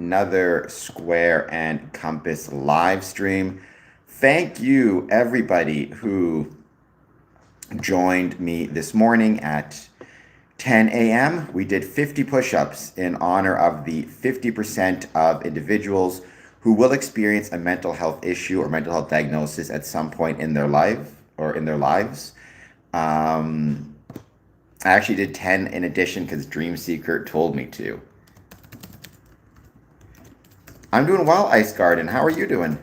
another Square and Compass live stream. Thank you, everybody who joined me this morning at 10 a.m. We did 50 push ups in honor of the 50% of individuals who will experience a mental health issue or mental health diagnosis at some point in their life or in their lives. I actually did 10 in addition because Dream Seeker told me to. I'm doing well, Ice Garden. How are you doing?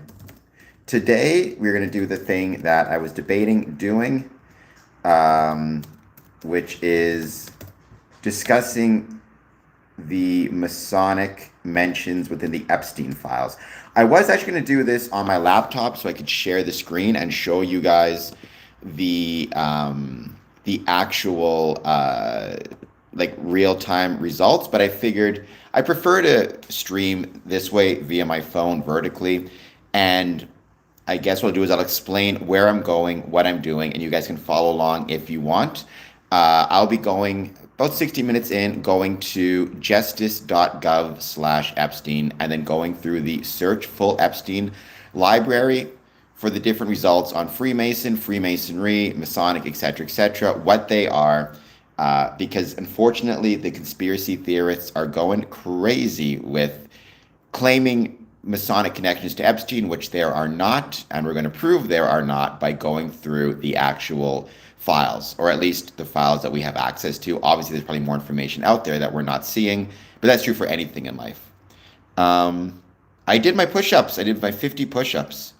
Today, we're going to do the thing that I was debating doing, which is discussing the Masonic mentions within the Epstein Files. I was actually going to do this on my laptop so I could share the screen and show you guys the actual like real-time results, but I figured I prefer to stream this way via my phone vertically, and I guess what I'll do is I'll explain where I'm going, what I'm doing, and you guys can follow along if you want. I'll be going about 60 minutes in, going to justice.gov/Epstein, and then going through the search full Epstein library for the different results on Freemason, Freemasonry, Masonic, etc., what they are, because unfortunately the conspiracy theorists are going crazy with claiming Masonic connections to Epstein, which there are not, and we're going to prove there are not by going through the actual files, or at least the files that we have access to. Obviously, there's probably more information out there that we're not seeing, but that's true for anything in life. I did my push-ups. I did my 50 push-ups.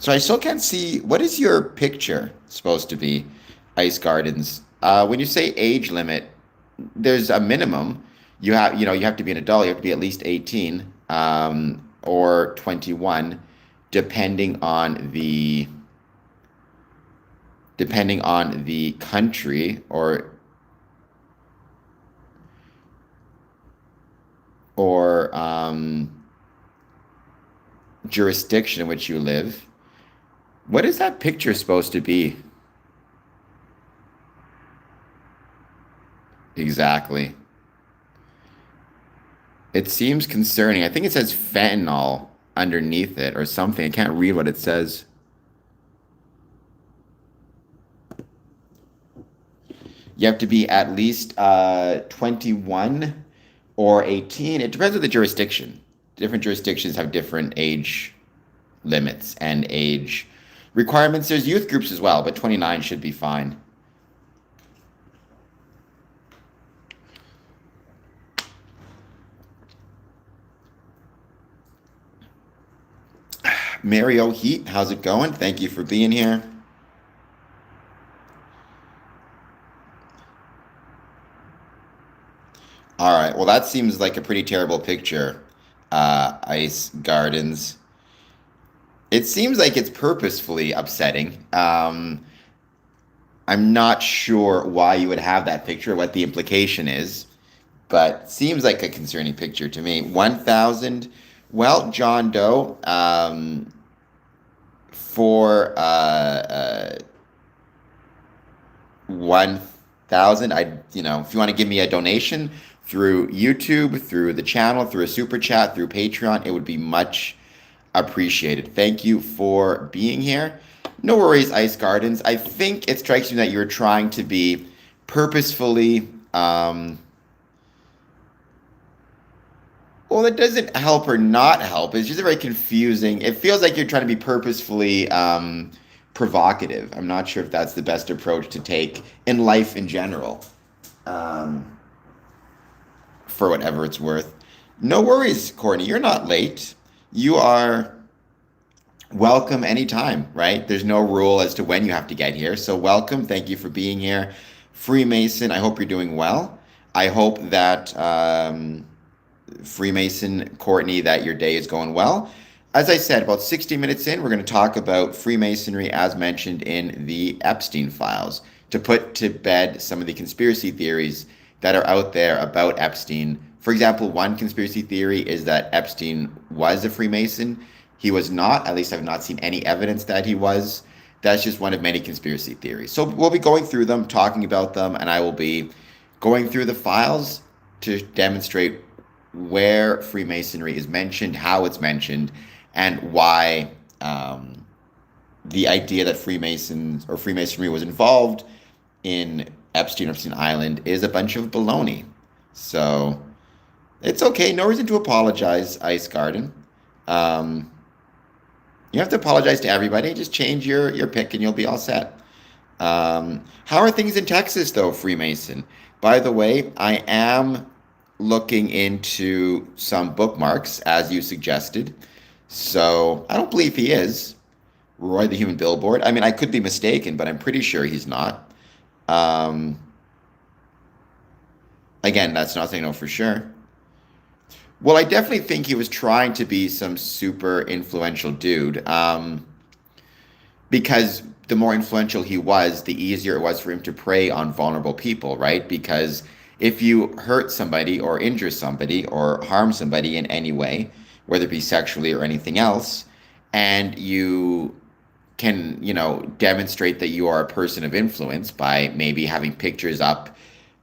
So I still can't see, what is your picture supposed to be, Ice Gardens? When you say age limit, there's a minimum. You have to be an adult. You have to be at least 18, or 21, depending on the country or jurisdiction in which you live. What is that picture supposed to be? Exactly. It seems concerning. I think it says fentanyl underneath it or something. I can't read what it says. You have to be at least 21 or 18. It depends on the jurisdiction. Different jurisdictions have different age limits and age requirements. There's youth groups as well, but 29 should be fine. Mario Heat, how's it going? Thank you for being here. All right, well, that seems like a pretty terrible picture, Ice Gardens. It seems like it's purposefully upsetting. I'm not sure why you would have that picture, what the implication is, but seems like a concerning picture to me. 1,000. Well, John Doe, for 1,000, if you want to give me a donation through YouTube, through the channel, through a super chat, through Patreon, it would be much appreciated. Thank you for being here. No worries, Ice Gardens. I think it strikes me that you're trying to be purposefully, well, it doesn't help or not help. It's just very confusing. It feels like you're trying to be purposefully provocative. I'm not sure if that's the best approach to take in life in general, for whatever it's worth. No worries, Courtney. You're not late. You are welcome anytime, right? There's no rule as to when you have to get here. So welcome. Thank you for being here. Freemason, I hope you're doing well. I hope that Freemason, Courtney, that your day is going well. As I said, about 60 minutes in, we're going to talk about Freemasonry as mentioned in the Epstein Files to put to bed some of the conspiracy theories that are out there about Epstein. For example, one conspiracy theory is that Epstein was a Freemason. He was not. At least I've not seen any evidence that he was. That's just one of many conspiracy theories. So we'll be going through them, talking about them, and I will be going through the files to demonstrate where Freemasonry is mentioned, how it's mentioned, and why the idea that Freemasons or Freemasonry was involved in Epstein Island is a bunch of baloney. So it's okay. No reason to apologize, Ice Garden. Um, you have to apologize to everybody. Just change your pick and you'll be all set. How are things in Texas, though, Freemason? By the way, I am looking into some bookmarks, as you suggested. So I don't believe he is Roy the Human Billboard. I mean, I could be mistaken, but I'm pretty sure he's not. Um, Again, that's not saying no for sure. Well, I definitely think he was trying to be some super influential dude. Because the more influential he was, the easier it was for him to prey on vulnerable people, right? Because if you hurt somebody or injure somebody or harm somebody in any way, whether it be sexually or anything else, and you can, demonstrate that you are a person of influence by maybe having pictures up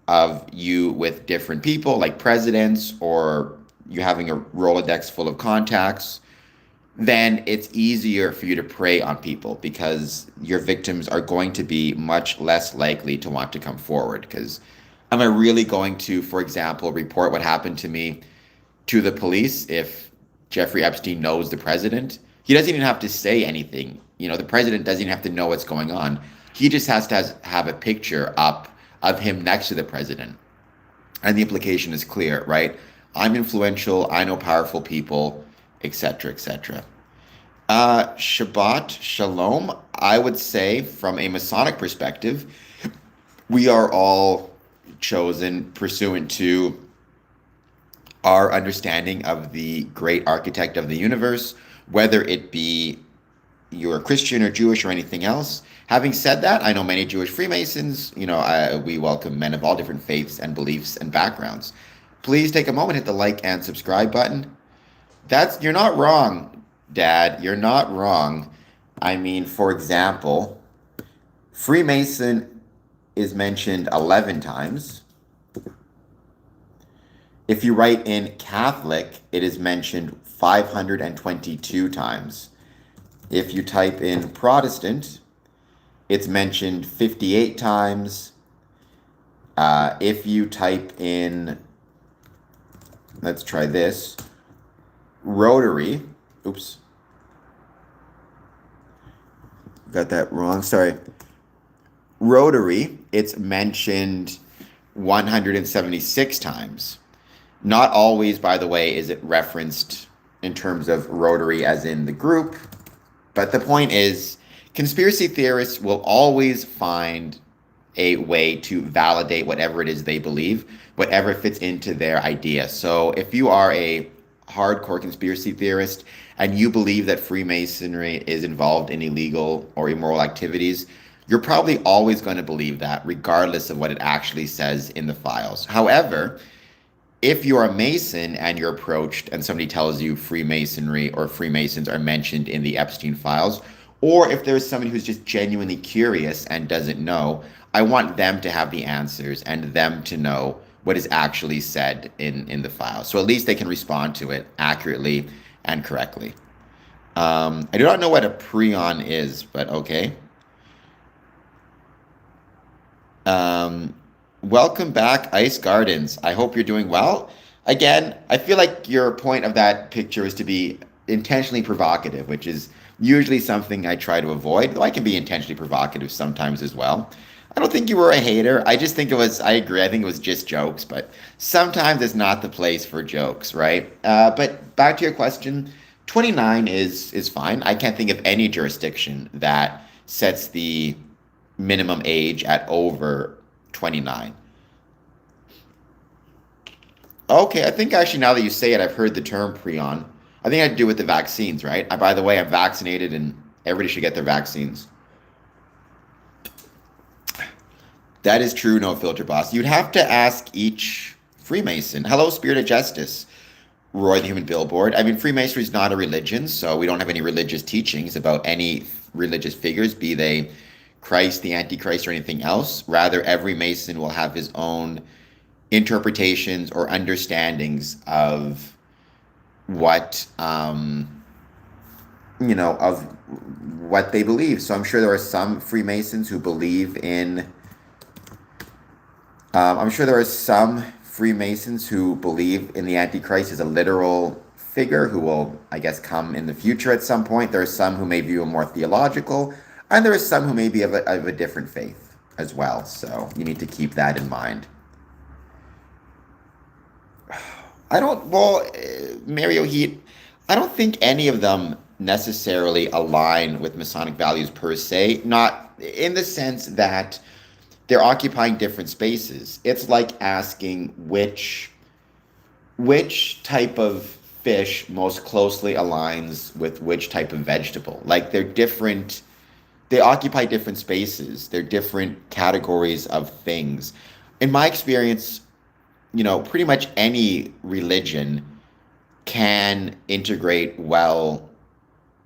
of you with different people, like presidents, or you having a Rolodex full of contacts, then it's easier for you to prey on people because your victims are going to be much less likely to want to come forward. Because am I really going to, for example, report what happened to me to the police if Jeffrey Epstein knows the president? He doesn't even have to say anything. The president doesn't even have to know what's going on. He just has to have a picture up of him next to the president. And the implication is clear, right? I'm influential, I know powerful people, etc., etc. Shabbat Shalom, I would say from a Masonic perspective, we are all chosen pursuant to our understanding of the great architect of the universe, whether it be you're Christian or Jewish or anything else. Having said that, I know many Jewish Freemasons. We welcome men of all different faiths and beliefs and backgrounds. Please take a moment, hit the like and subscribe button. You're not wrong, Dad. You're not wrong. I mean, for example, Freemason is mentioned 11 times. If you write in Catholic, it is mentioned 522 times. If you type in Protestant, it's mentioned 58 times. If you type in, let's try this, Rotary, oops, got that wrong, sorry. Rotary, it's mentioned 176 times. Not always, by the way, is it referenced in terms of Rotary as in the group. But the point is, conspiracy theorists will always find a way to validate whatever it is they believe, whatever fits into their idea. So if you are a hardcore conspiracy theorist and you believe that Freemasonry is involved in illegal or immoral activities, you're probably always going to believe that, regardless of what it actually says in the files. However, if you're a Mason and you're approached and somebody tells you Freemasonry or Freemasons are mentioned in the Epstein Files, or if there's somebody who's just genuinely curious and doesn't know, I want them to have the answers and them to know what is actually said in the file. So at least they can respond to it accurately and correctly. I do not know what a prion is, but okay. Welcome back, Ice Gardens. I hope you're doing well. Again, I feel like your point of that picture is to be intentionally provocative, which is usually something I try to avoid, though I can be intentionally provocative sometimes as well. I don't think you were a hater. I just think I agree, I think it was just jokes, but sometimes it's not the place for jokes, right? But back to your question, 29 is fine. I can't think of any jurisdiction that sets the minimum age at over 29. Okay, I think actually now that you say it, I've heard the term prion. I think it had to do with the vaccines, right? By the way, I'm vaccinated and everybody should get their vaccines. That is true, no filter, boss. You'd have to ask each Freemason. Hello, Spirit of Justice. Roy the Human Billboard. I mean, Freemasonry is not a religion, so we don't have any religious teachings about any religious figures, be they Christ, the Antichrist, or anything else. Rather, every Mason will have his own interpretations or understandings of what of what they believe. So I'm sure there are some Freemasons who believe in. I'm sure there are some Freemasons who believe in the Antichrist as a literal figure who will, I guess, come in the future at some point. There are some who may view him more theological, and there are some who may be of a different faith as well. So you need to keep that in mind. I don't, well, Mario Heat, I don't think any of them necessarily align with Masonic values per se, not in the sense that they're occupying different spaces. It's like asking which type of fish most closely aligns with which type of vegetable. Like they're different, they occupy different spaces. They're different categories of things. In my experience, pretty much any religion can integrate well,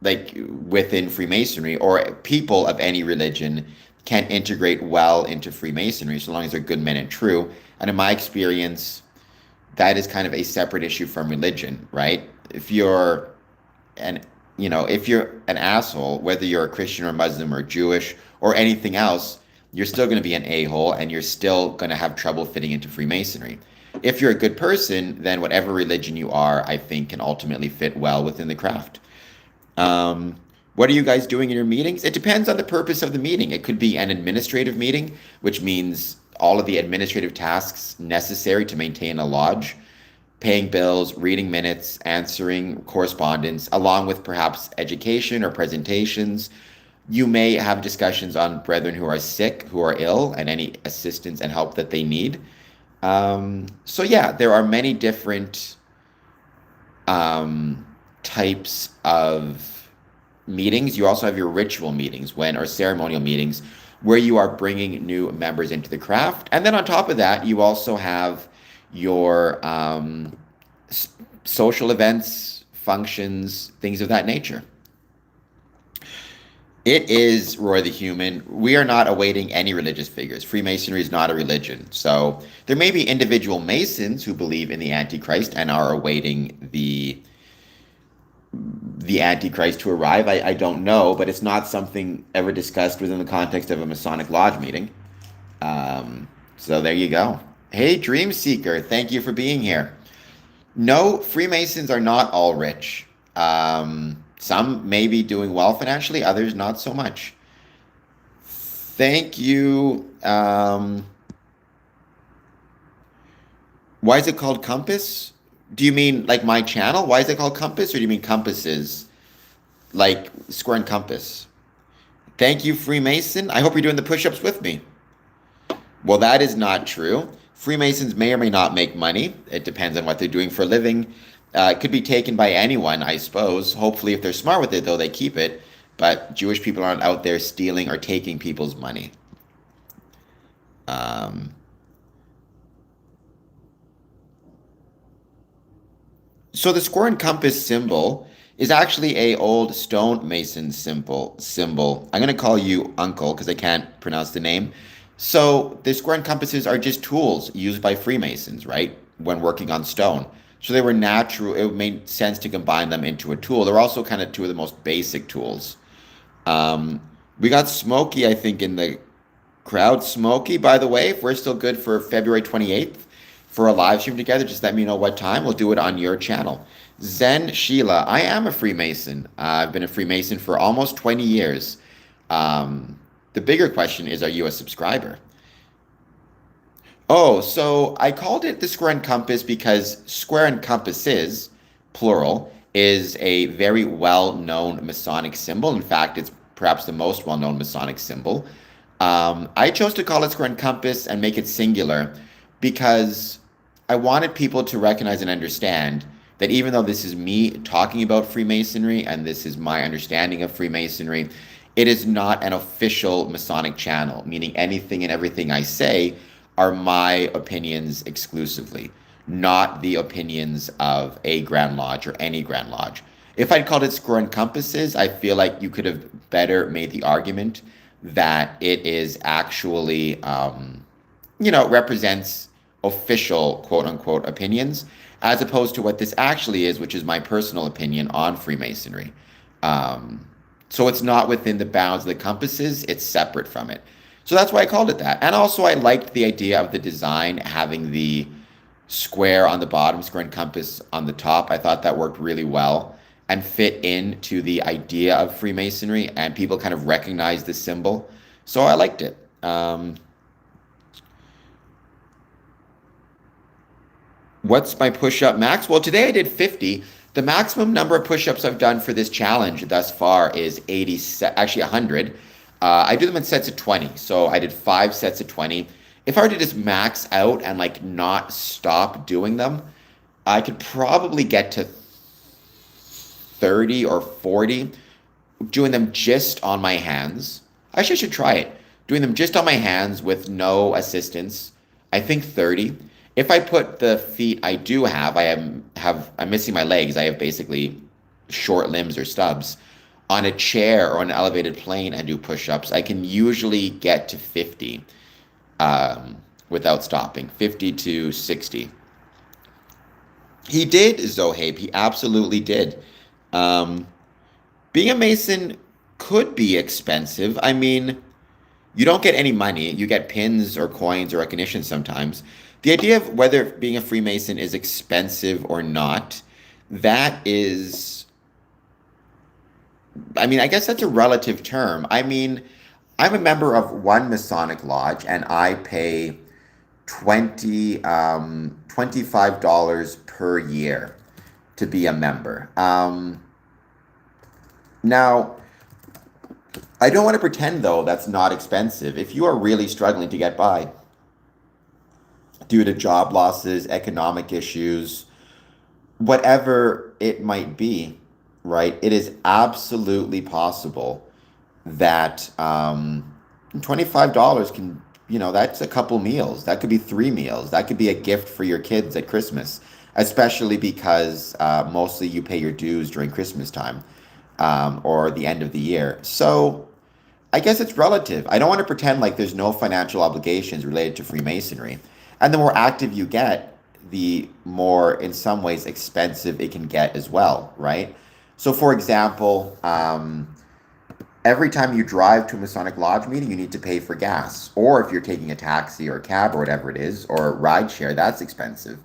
like within Freemasonry, or people of any religion can integrate well into Freemasonry so long as they're good men and true. And in my experience, that is kind of a separate issue from religion, right? An if you're an asshole, whether you're a Christian or Muslim or Jewish or anything else, you're still going to be an a-hole and you're still going to have trouble fitting into Freemasonry. If you're a good person, then whatever religion you are, I think can ultimately fit well within the craft. What are you guys doing in your meetings? It depends on the purpose of the meeting. It could be an administrative meeting, which means all of the administrative tasks necessary to maintain a lodge, paying bills, reading minutes, answering correspondence, along with perhaps education or presentations. You may have discussions on brethren who are sick, who are ill, and any assistance and help that they need. So yeah, there are many different types of meetings. You also have your ritual meetings or ceremonial meetings where you are bringing new members into the craft. And then on top of that, you also have your social events, functions, things of that nature. It is Roy the Human. We are not awaiting any religious figures. Freemasonry is not a religion. So there may be individual Masons who believe in the Antichrist and are awaiting the Antichrist to arrive. I don't know, but it's not something ever discussed within the context of a Masonic Lodge meeting. So there you go. Hey, Dream Seeker, thank you for being here. No, Freemasons are not all rich. Some may be doing well financially, others not so much. Thank you. Why is it called Compass? Do you mean like my channel? Why is it called Compass? Or do you mean compasses? Like square and compass? Thank you, Freemason. I hope you're doing the push-ups with me. Well, that is not true. Freemasons may or may not make money. It depends on what they're doing for a living. It could be taken by anyone, I suppose. Hopefully, if they're smart with it, though, they keep it. But Jewish people aren't out there stealing or taking people's money. So the square and compass symbol is actually a old stonemason symbol. I'm going to call you Uncle because I can't pronounce the name. So the square and compasses are just tools used by Freemasons, right, when working on stone. So they were natural. It made sense to combine them into a tool. They're also kind of two of the most basic tools. We got Smokey, I think, in the crowd. Smokey, by the way, if we're still good for February 28th for a live stream together, just let me know what time. We'll do it on your channel. Zen Sheila, I am a Freemason. I've been a Freemason for almost 20 years. The bigger question is, are you a subscriber? Oh, so I called it the square and compass because square and compasses, plural, is a very well-known Masonic symbol. In fact, it's perhaps the most well-known Masonic symbol. I chose to call it square and compass and make it singular because I wanted people to recognize and understand that even though this is me talking about Freemasonry and this is my understanding of Freemasonry, it is not an official Masonic channel, meaning anything and everything I say are my opinions exclusively, not the opinions of a Grand Lodge or any Grand Lodge. If I'd called it square and compasses, I feel like you could have better made the argument that it is actually, represents official quote unquote opinions, as opposed to what this actually is, which is my personal opinion on Freemasonry. Um, so it's not within the bounds of the compasses, it's separate from it. So that's why I called it that. And also, I liked the idea of the design having the square on the bottom, square and compass on the top. I thought that worked really well and fit into the idea of Freemasonry, and people kind of recognized the symbol. So I liked it. What's my push-up max? Well, today I did 50. The maximum number of push-ups I've done for this challenge thus far is 80, actually 100. I do them in sets of 20. So I did 5 sets of 20. If I were to just max out and like not stop doing them, I could probably get to 30 or 40 doing them just on my hands. Actually, I should try it. Doing them just on my hands with no assistance. I think 30. If I put the feet I do have, I'm missing my legs. I have basically short limbs or stubs on a chair or an elevated plane and do push-ups. I can usually get to 50 without stopping, 50 to 60. He did, Zohabe. He absolutely did. Being a Mason could be expensive. I mean, you don't get any money. You get pins or coins or recognition sometimes. The idea of whether being a Freemason is expensive or not, that is, I mean, I guess that's a relative term. I mean, I'm a member of one Masonic lodge and I pay $25 per year to be a member. Now, I don't want to pretend, though, that's not expensive. If you are really struggling to get by due to job losses, economic issues, whatever it might be, right? It is absolutely possible that $25 can, that's a couple meals. That could be 3 meals. That could be a gift for your kids at Christmas, especially because mostly you pay your dues during Christmas time or the end of the year. So I guess it's relative. I don't want to pretend like there's no financial obligations related to Freemasonry. And the more active you get, the more, in some ways, expensive it can get as well, right? So, for example, every time you drive to a Masonic Lodge meeting, you need to pay for gas. Or if you're taking a taxi or a cab or whatever it is, or a ride share, that's expensive.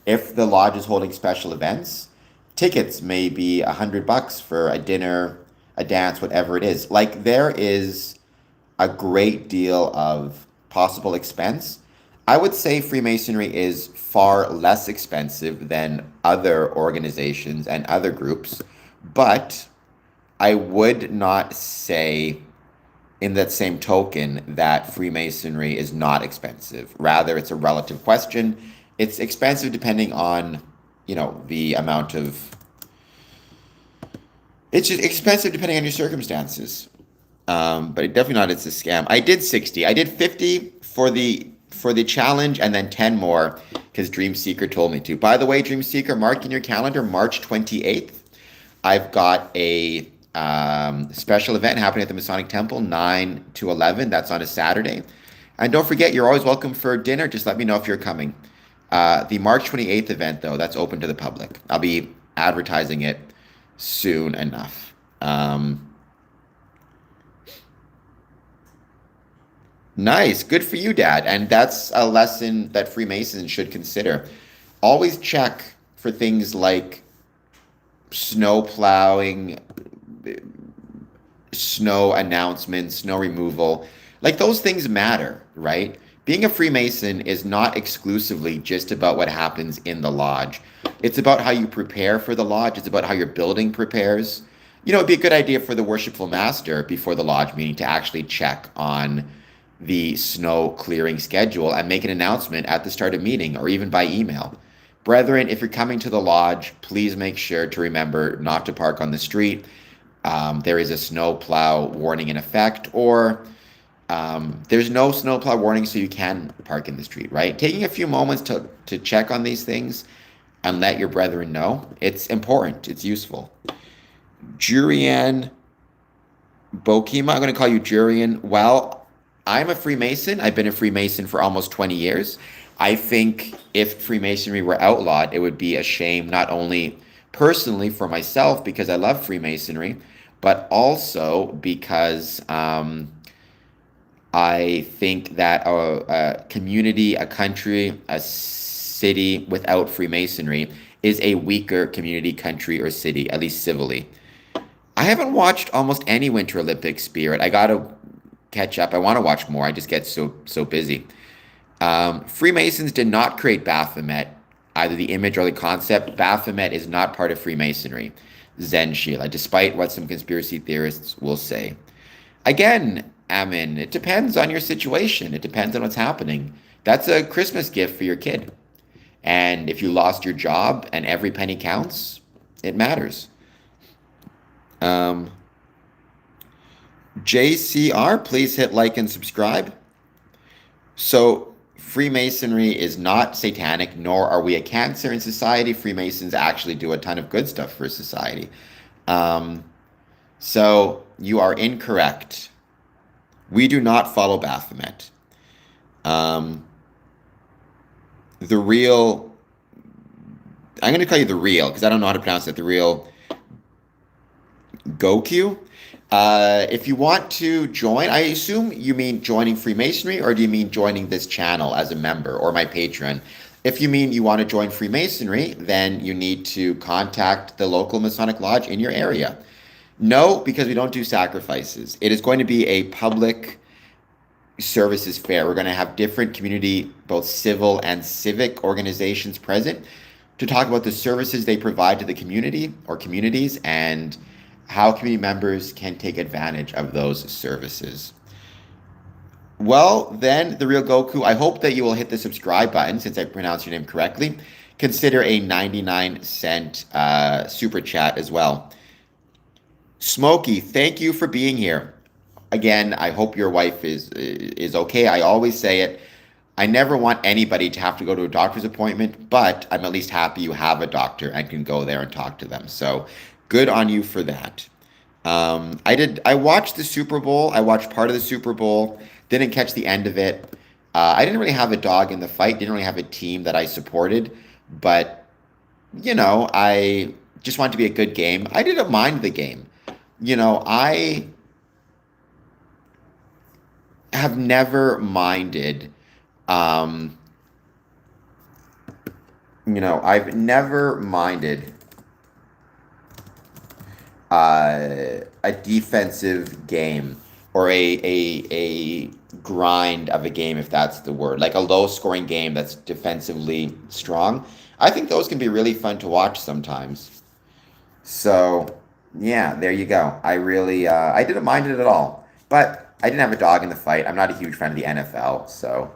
If the lodge is holding special events, tickets may be $100 for a dinner, a dance, whatever it is. Like, there is a great deal of possible expense. I would say Freemasonry is far less expensive than other organizations and other groups, but I would not say in that same token that Freemasonry is not expensive. Rather, it's a relative question. It's expensive depending on, the amount of. It's just expensive depending on your circumstances. But definitely not. It's a scam. I did 60. I did 50 for the challenge, and then 10 more because Dream Seeker told me to. By the way, Dream Seeker, mark in your calendar March 28th. I've got a special event happening at the Masonic Temple, 9 to 11. That's on a Saturday. And don't forget, you're always welcome for dinner. Just let me know if you're coming. The March 28th event, though, that's open to the public. I'll be advertising it soon enough. Nice. Good for you, Dad. And that's a lesson that Freemasons should consider. Always check for things like snow plowing, snow announcements, snow removal. Like, those things matter, right? Being a Freemason is not exclusively just about what happens in the lodge. It's about how you prepare for the lodge. It's about how your building prepares. It'd be a good idea for the worshipful master before the lodge meeting to actually check on the snow clearing schedule and make an announcement at the start of meeting or even by email. Brethren, if you're coming to the lodge, please make sure to remember not to park on the street. There is a snow plow warning in effect, or there's no snow plow warning, so you can park in the street, right? Taking a few moments to check on these things and let your brethren know. It's important. It's useful. Jurian Bokima, I'm going to call you Jurian. Well, I'm a Freemason. I've been a Freemason for almost 20 years. I think if Freemasonry were outlawed, it would be a shame not only personally for myself because I love Freemasonry, but also because I think that a community, a country, a city without Freemasonry is a weaker community, country, or city, at least civilly. I haven't watched almost any Winter Olympics, Spirit. I gotta catch up. I want to watch more. I just get so busy. Freemasons did not create Baphomet, either the image or the concept. Baphomet is not part of Freemasonry. Zen Sheila, despite what some conspiracy theorists will say. Again, Amin, it depends on your situation. It depends on what's happening. That's a Christmas gift for your kid. And if you lost your job and every penny counts, it matters. Um, JCR, please hit like and subscribe. So, Freemasonry is not satanic, nor are we a cancer in society. Freemasons actually do a ton of good stuff for society. Um, so, you are incorrect. We do not follow Baphomet. Um, the real, I'm going to call you the real, because I don't know how to pronounce it, the real Goku. If you want to join, I assume you mean joining Freemasonry, or do you mean joining this channel as a member or my patron? If you mean you want to join Freemasonry, then you need to contact the local Masonic lodge in your area. No, because we don't do sacrifices. It is going to be a public services fair. We're going to have different community, both civil and civic organizations present to talk about the services they provide to the community or communities and how community members can take advantage of those services. Well, then, the real Goku, I hope that you will hit the subscribe button since I pronounced your name correctly. Consider a 99-cent super chat as well. Smokey, thank you for being here. Again, I hope your wife is okay. I always say it. I never want anybody to have to go to a doctor's appointment, but I'm at least happy you have a doctor and can go there and talk to them. So good on you for that. I watched the Super Bowl. I watched part of the Super Bowl. Didn't catch the end of it. I didn't really have a dog in the fight. Didn't really have a team that I supported. But, I just wanted to be a good game. I didn't mind the game. I have never minded, I've never minded a defensive game or a grind of a game, if that's the word, like a low scoring game that's defensively strong. I think those can be really fun to watch sometimes. So, yeah, there you go. I didn't mind it at all, but I didn't have a dog in the fight. I'm not a huge fan of the NFL, so.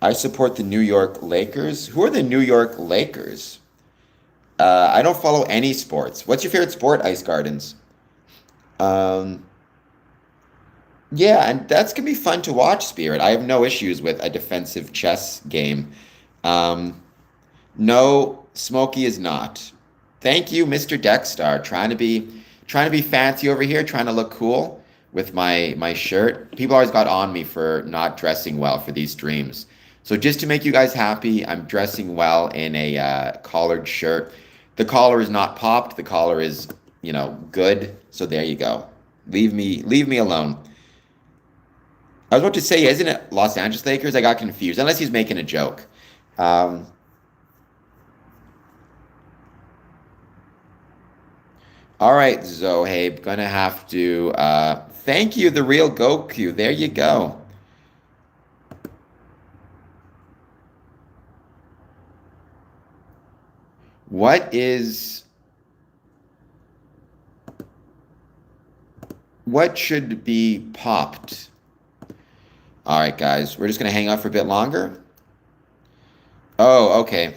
I support the New York Lakers. Who are the New York Lakers? I don't follow any sports. What's your favorite sport, Ice Gardens? Um, yeah, and that's gonna be fun to watch, Spirit. I have no issues with a defensive chess game. Um, no, Smokey is not. Thank you, Mr. Deckstar. Trying to be fancy over here, trying to look cool with my shirt. People always got on me for not dressing well for these streams. So just to make you guys happy, I'm dressing well in a collared shirt. The collar is not popped. The collar is, good. So there you go. Leave me alone. I was about to say, isn't it Los Angeles Lakers? I got confused. Unless he's making a joke. Um, all right, Zohabe, gonna have to thank you, the real Goku. There you go. What is what should be popped? All right, guys, we're just gonna hang out for a bit longer. Oh, okay.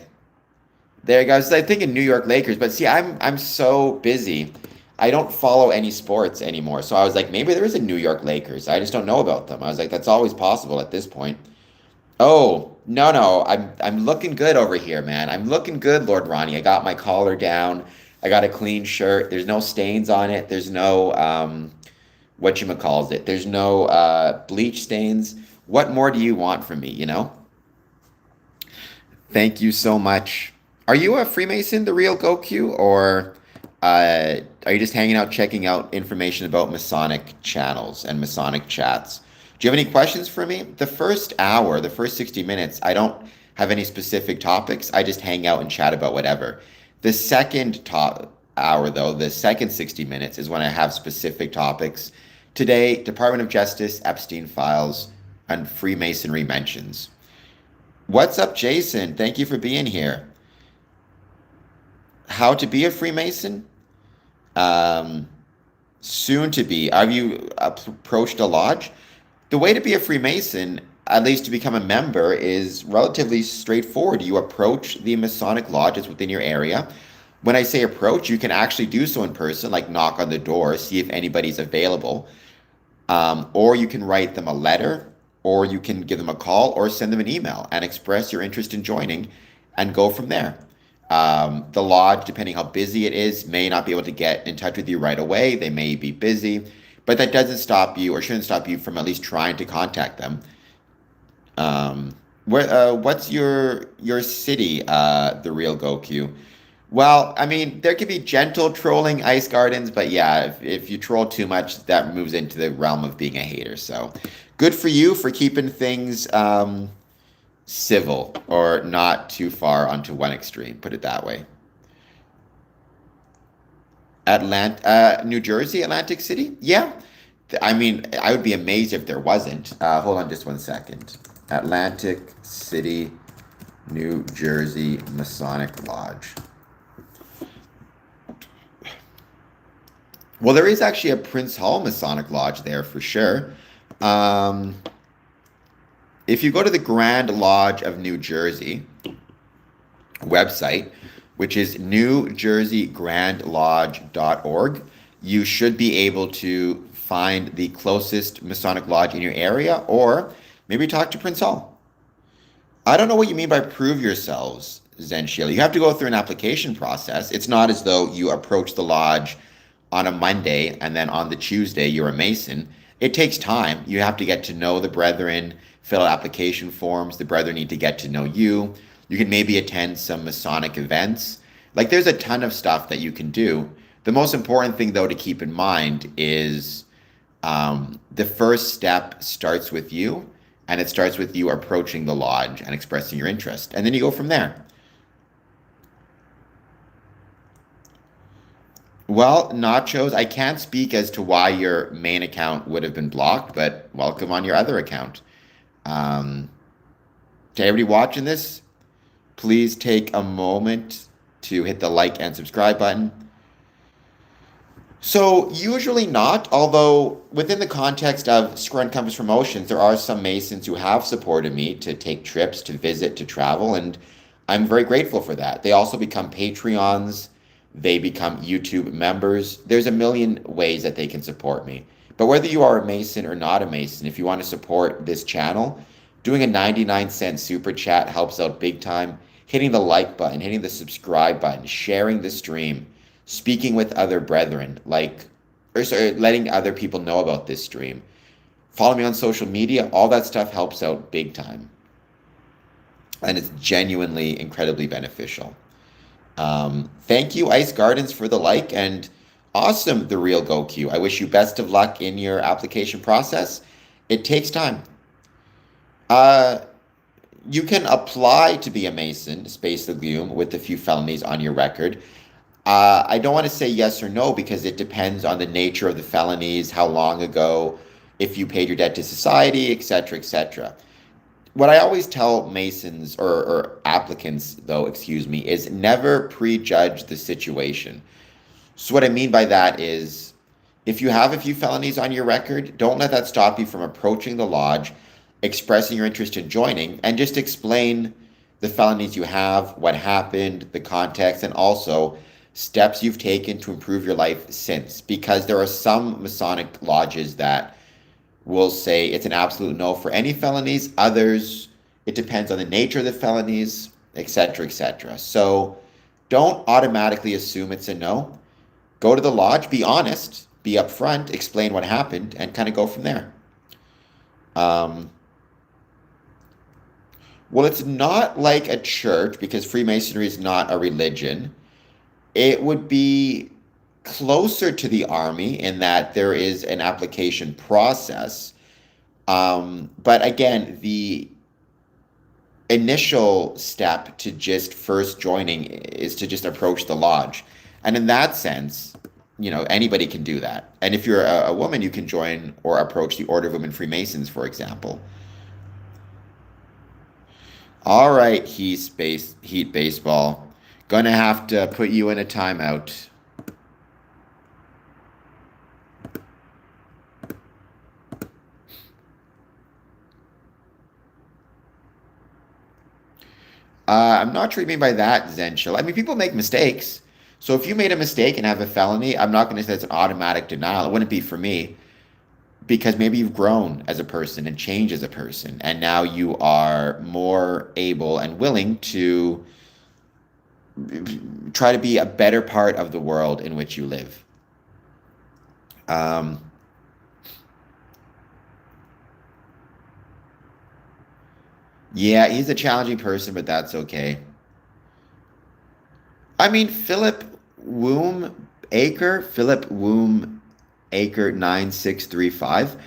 There you go. So I think in New York Lakers, but see, I'm so busy. I don't follow any sports anymore. So I was like, maybe there is a New York Lakers. I just don't know about them. I was like, that's always possible at this point. Oh, no, no. I'm looking good over here, man. I'm looking good, Lord Ronnie. I got my collar down. I got a clean shirt. There's no stains on it. There's no whatchamacalls it. There's no bleach stains. What more do you want from me, you know? Thank you so much. Are you a Freemason, the real Goku, or are you just hanging out, checking out information about Masonic channels and Masonic chats? Do you have any questions for me? The first hour, the first 60 minutes, I don't have any specific topics. I just hang out and chat about whatever. The second hour, though, the second 60 minutes is when I have specific topics. Today, Department of Justice, Epstein Files, and Freemasonry mentions. What's up, Jason? Thank you for being here. How to be a Freemason? Um, Soon to be. Have you approached a lodge? The way to be a Freemason, at least to become a member, is relatively straightforward. You approach the Masonic lodges within your area. When I say approach, you can actually do so in person, like knock on the door, see if anybody's available. Or you can write them a letter, or you can give them a call, or send them an email and express your interest in joining and go from there. The lodge, depending how busy it is, may not be able to get in touch with you right away. They may be busy, but that doesn't stop you or shouldn't stop you from at least trying to contact them. What's your city, the real Goku? Well, I mean, there could be gentle trolling ice gardens, but yeah, if you troll too much, that moves into the realm of being a hater. So good for you for keeping things civil or not too far onto one extreme, put it that way. New Jersey, Atlantic City? Yeah. I mean, I would be amazed if there wasn't. Hold on just one second. Atlantic City, New Jersey Masonic Lodge. Well, there is actually a Prince Hall Masonic Lodge there for sure. Um, if you go to the Grand Lodge of New Jersey website, which is newjerseygrandlodge.org, you should be able to find the closest Masonic lodge in your area, or maybe talk to Prince Hall. I don't know what you mean by prove yourselves, Zen Sheila. You have to go through an application process. It's not as though you approach the lodge on a Monday and then on the Tuesday you're a Mason. It takes time. You have to get to know the brethren, fill out application forms. The brethren need to get to know you. You can maybe attend some Masonic events. Like there's a ton of stuff that you can do. The most important thing though to keep in mind is the first step starts with you, and it starts with you approaching the lodge and expressing your interest. And then you go from there. Well, Nachos, I can't speak as to why your main account would have been blocked, but welcome on your other account. Um, to everybody watching this, please take a moment to hit the like and subscribe button. So usually not, although within the context of Square and Compass Promotions, there are some Masons who have supported me to take trips, to visit, to travel, and I'm very grateful for that. They also become Patreons. They become YouTube members. There's a million ways that they can support me. But whether you are a Mason or not a Mason, if you want to support this channel, doing a 99-cent super chat helps out big time. Hitting the like button, hitting the subscribe button, sharing the stream, speaking with other brethren, letting other people know about this stream. Follow me on social media. All that stuff helps out big time. And it's genuinely incredibly beneficial. Thank you, Ice Gardens, for the like, and awesome, The Real Goku. I wish you best of luck in your application process. It takes time. You can apply to be a Mason, Space Legume, with a few felonies on your record. I don't want to say yes or no because it depends on the nature of the felonies, how long ago, if you paid your debt to society, etc., etc. What I always tell Masons or applicants, though, excuse me, is never prejudge the situation. So what I mean by that is if you have a few felonies on your record, don't let that stop you from approaching the lodge, expressing your interest in joining, and just explain the felonies you have, what happened, the context, and also steps you've taken to improve your life since. Because there are some Masonic lodges that will say it's an absolute no for any felonies. Others, It depends on the nature of the felonies, etc., etc. So don't automatically assume it's a no. Go to the lodge, be honest, be upfront, explain what happened, and kind of go from there. Um, well, it's not like a church because Freemasonry is not a religion. It would be closer to the army in that there is an application process. But again, the initial step to just first joining is to just approach the lodge. And in that sense, anybody can do that. And if you're a woman, you can join or approach the Order of Women Freemasons, for example. All right, Heat Baseball. Gonna have to put you in a timeout. I'm not sure what you mean by that, Zenchel. I mean, people make mistakes. So if you made a mistake and have a felony, I'm not going to say it's an automatic denial. It wouldn't be for me because maybe you've grown as a person and changed as a person, and now you are more able and willing to try to be a better part of the world in which you live. Um, yeah, he's a challenging person, but that's okay. I mean, Philip Woom Acre 9635.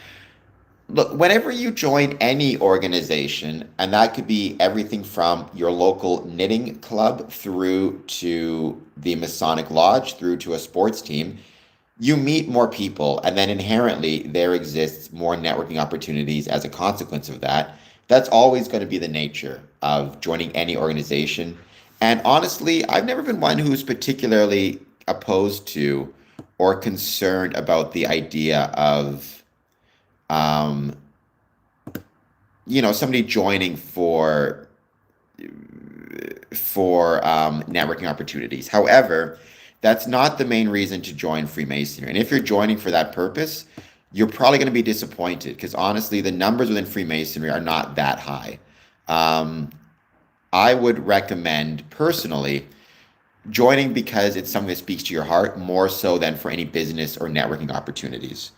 Look, whenever you join any organization, and that could be everything from your local knitting club through to the Masonic Lodge, through to a sports team, you meet more people, and then inherently there exists more networking opportunities as a consequence of that. That's always going to be the nature of joining any organization. And honestly, I've never been one who's particularly opposed to or concerned about the idea of, um, somebody joining for networking opportunities. However, that's not the main reason to join Freemasonry. And if you're joining for that purpose, you're probably going to be disappointed because honestly, the numbers within Freemasonry are not that high. Um, I would recommend personally joining because it's something that speaks to your heart more so than for any business or networking opportunities.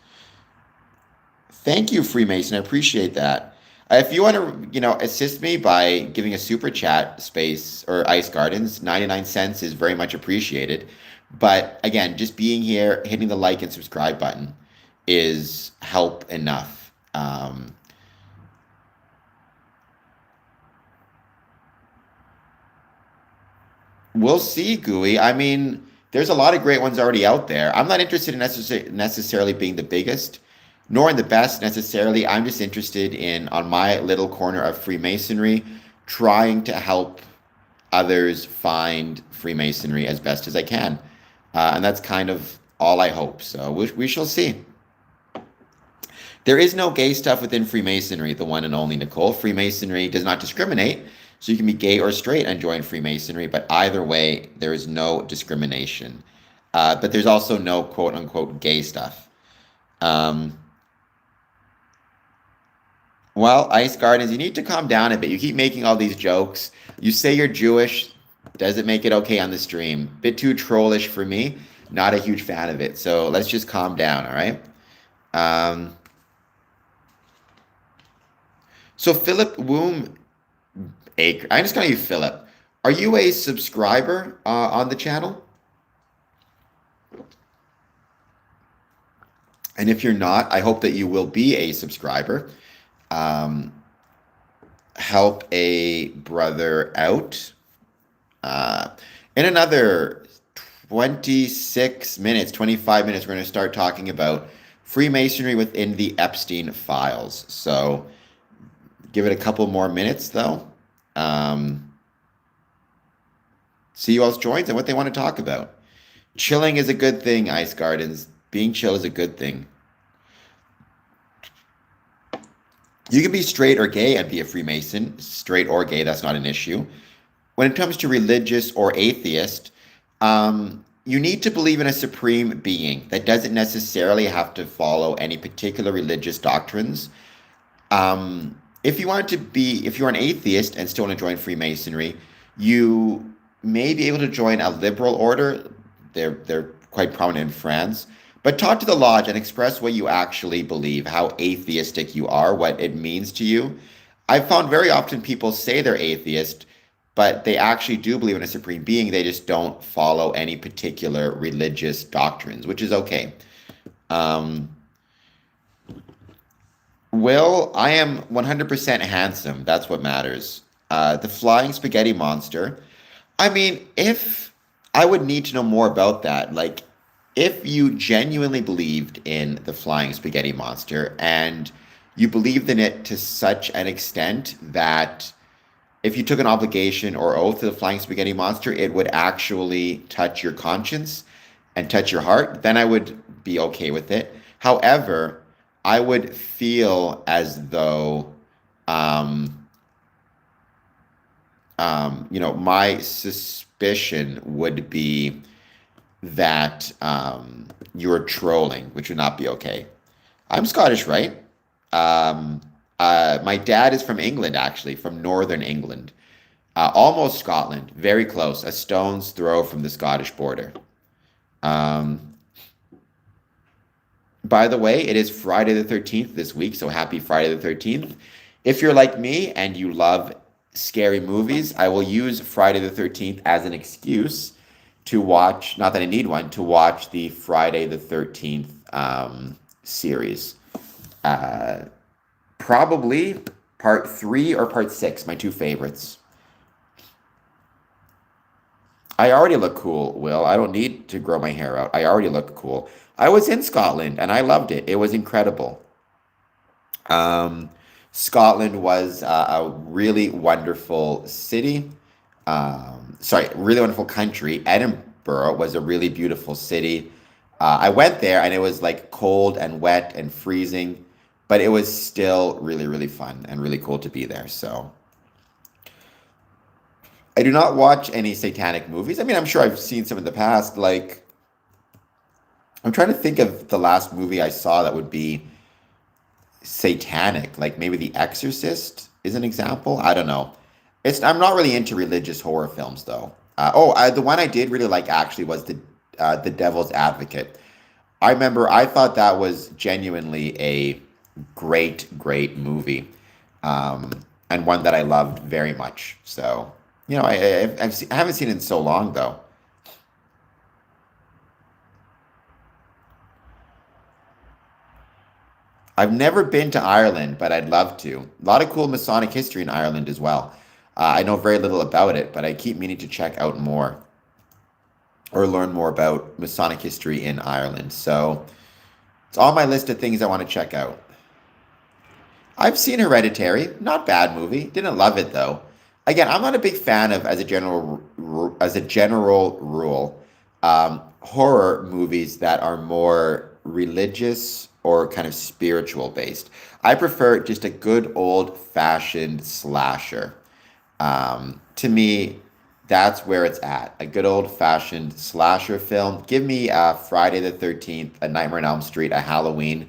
Thank you, Freemason. I appreciate that. If you want to, assist me by giving a super chat space or Ice Gardens, 99 cents is very much appreciated. But again, just being here, hitting the like and subscribe button is help enough. We'll see, Gooey. I mean, there's a lot of great ones already out there. I'm not interested in necessarily being the biggest, nor in the best necessarily. I'm just interested in, on my little corner of Freemasonry, trying to help others find Freemasonry as best as I can. And that's kind of all I hope. So we shall see. There is no gay stuff within Freemasonry, the one and only Nicole. Freemasonry does not discriminate. So you can be gay or straight and join Freemasonry, but either way, there is no discrimination. But there's also no quote unquote gay stuff. Well, Ice Gardens, you need to calm down a bit. You keep making all these jokes. You say you're Jewish. Doesn't make it okay on the stream. Bit too trollish for me. Not a huge fan of it. So let's just calm down, all right? So Philip Woom Acre, I'm just calling you Philip. Are you a subscriber on the channel? And if you're not, I hope that you will be a subscriber. Help a brother out. In another 26 minutes, 25 minutes, we're going to start talking about Freemasonry within the Epstein Files. So give it a couple more minutes, though. See who else joins and what they want to talk about. Chilling is a good thing, Ice Gardens. Being chill is a good thing. You can be straight or gay and be a Freemason. Straight or gay, that's not an issue. When it comes to religious or atheist, you need to believe in a supreme being that doesn't necessarily have to follow any particular religious doctrines. if you're an atheist and still want to join Freemasonry, you may be able to join a liberal order. They're quite prominent in France. But talk to the lodge and express what you actually believe, how atheistic you are, what it means to you. I've found very often people say they're atheist, but they actually do believe in a supreme being. They just don't follow any particular religious doctrines, which is okay. Um, Will, I am 100% handsome. That's what matters. The flying spaghetti monster. I mean, if I would need to know more about that, like if you genuinely believed in the flying spaghetti monster and you believed in it to such an extent that if you took an obligation or oath to the flying spaghetti monster, it would actually touch your conscience and touch your heart, then I would be okay with it. However, I would feel as though, um, my suspicion would be that you're trolling, which would not be okay. I'm Scottish, right? My dad is from England, actually, from northern England, almost Scotland, very close, a stone's throw from the Scottish border. Um, by the way, it is Friday the 13th this week, so happy Friday the 13th. If you're like me and you love scary movies, I will use Friday the 13th as an excuse to watch, not that I need one, to watch the Friday the 13th series. Uh, Probably part three or part six, my two favorites. I already look cool, Will. I don't need to grow my hair out. I already look cool. I was in Scotland and I loved it. It was incredible. Um, Scotland was a really wonderful city. Sorry, really wonderful country. Edinburgh was a really beautiful city. I went there and it was like cold and wet and freezing, but it was still really, really fun and really cool to be there. So I do not watch any satanic movies. I mean, I'm sure I've seen some in the past. Like, I'm trying to think of the last movie I saw that would be satanic. Like maybe The Exorcist is an example. I don't know. I'm not really into religious horror films though. The one I did really like actually was the Devil's Advocate. I remember I thought that was genuinely a great, great movie, um, and one that I loved very much. So, I haven't seen it in so long though. I've never been to Ireland, but I'd love to. A lot of cool Masonic history in Ireland as well. I know very little about it, but I keep meaning to check out more or learn more about Masonic history in Ireland. So it's on my list of things I want to check out. I've seen Hereditary, not bad movie. Didn't love it though. Again, I'm not a big fan of, as a general rule, horror movies that are more religious or kind of spiritual based. I prefer just a good old fashioned slasher. To me, that's where it's at. A good old fashioned slasher film. Give me Friday the 13th, A Nightmare on Elm Street, a Halloween.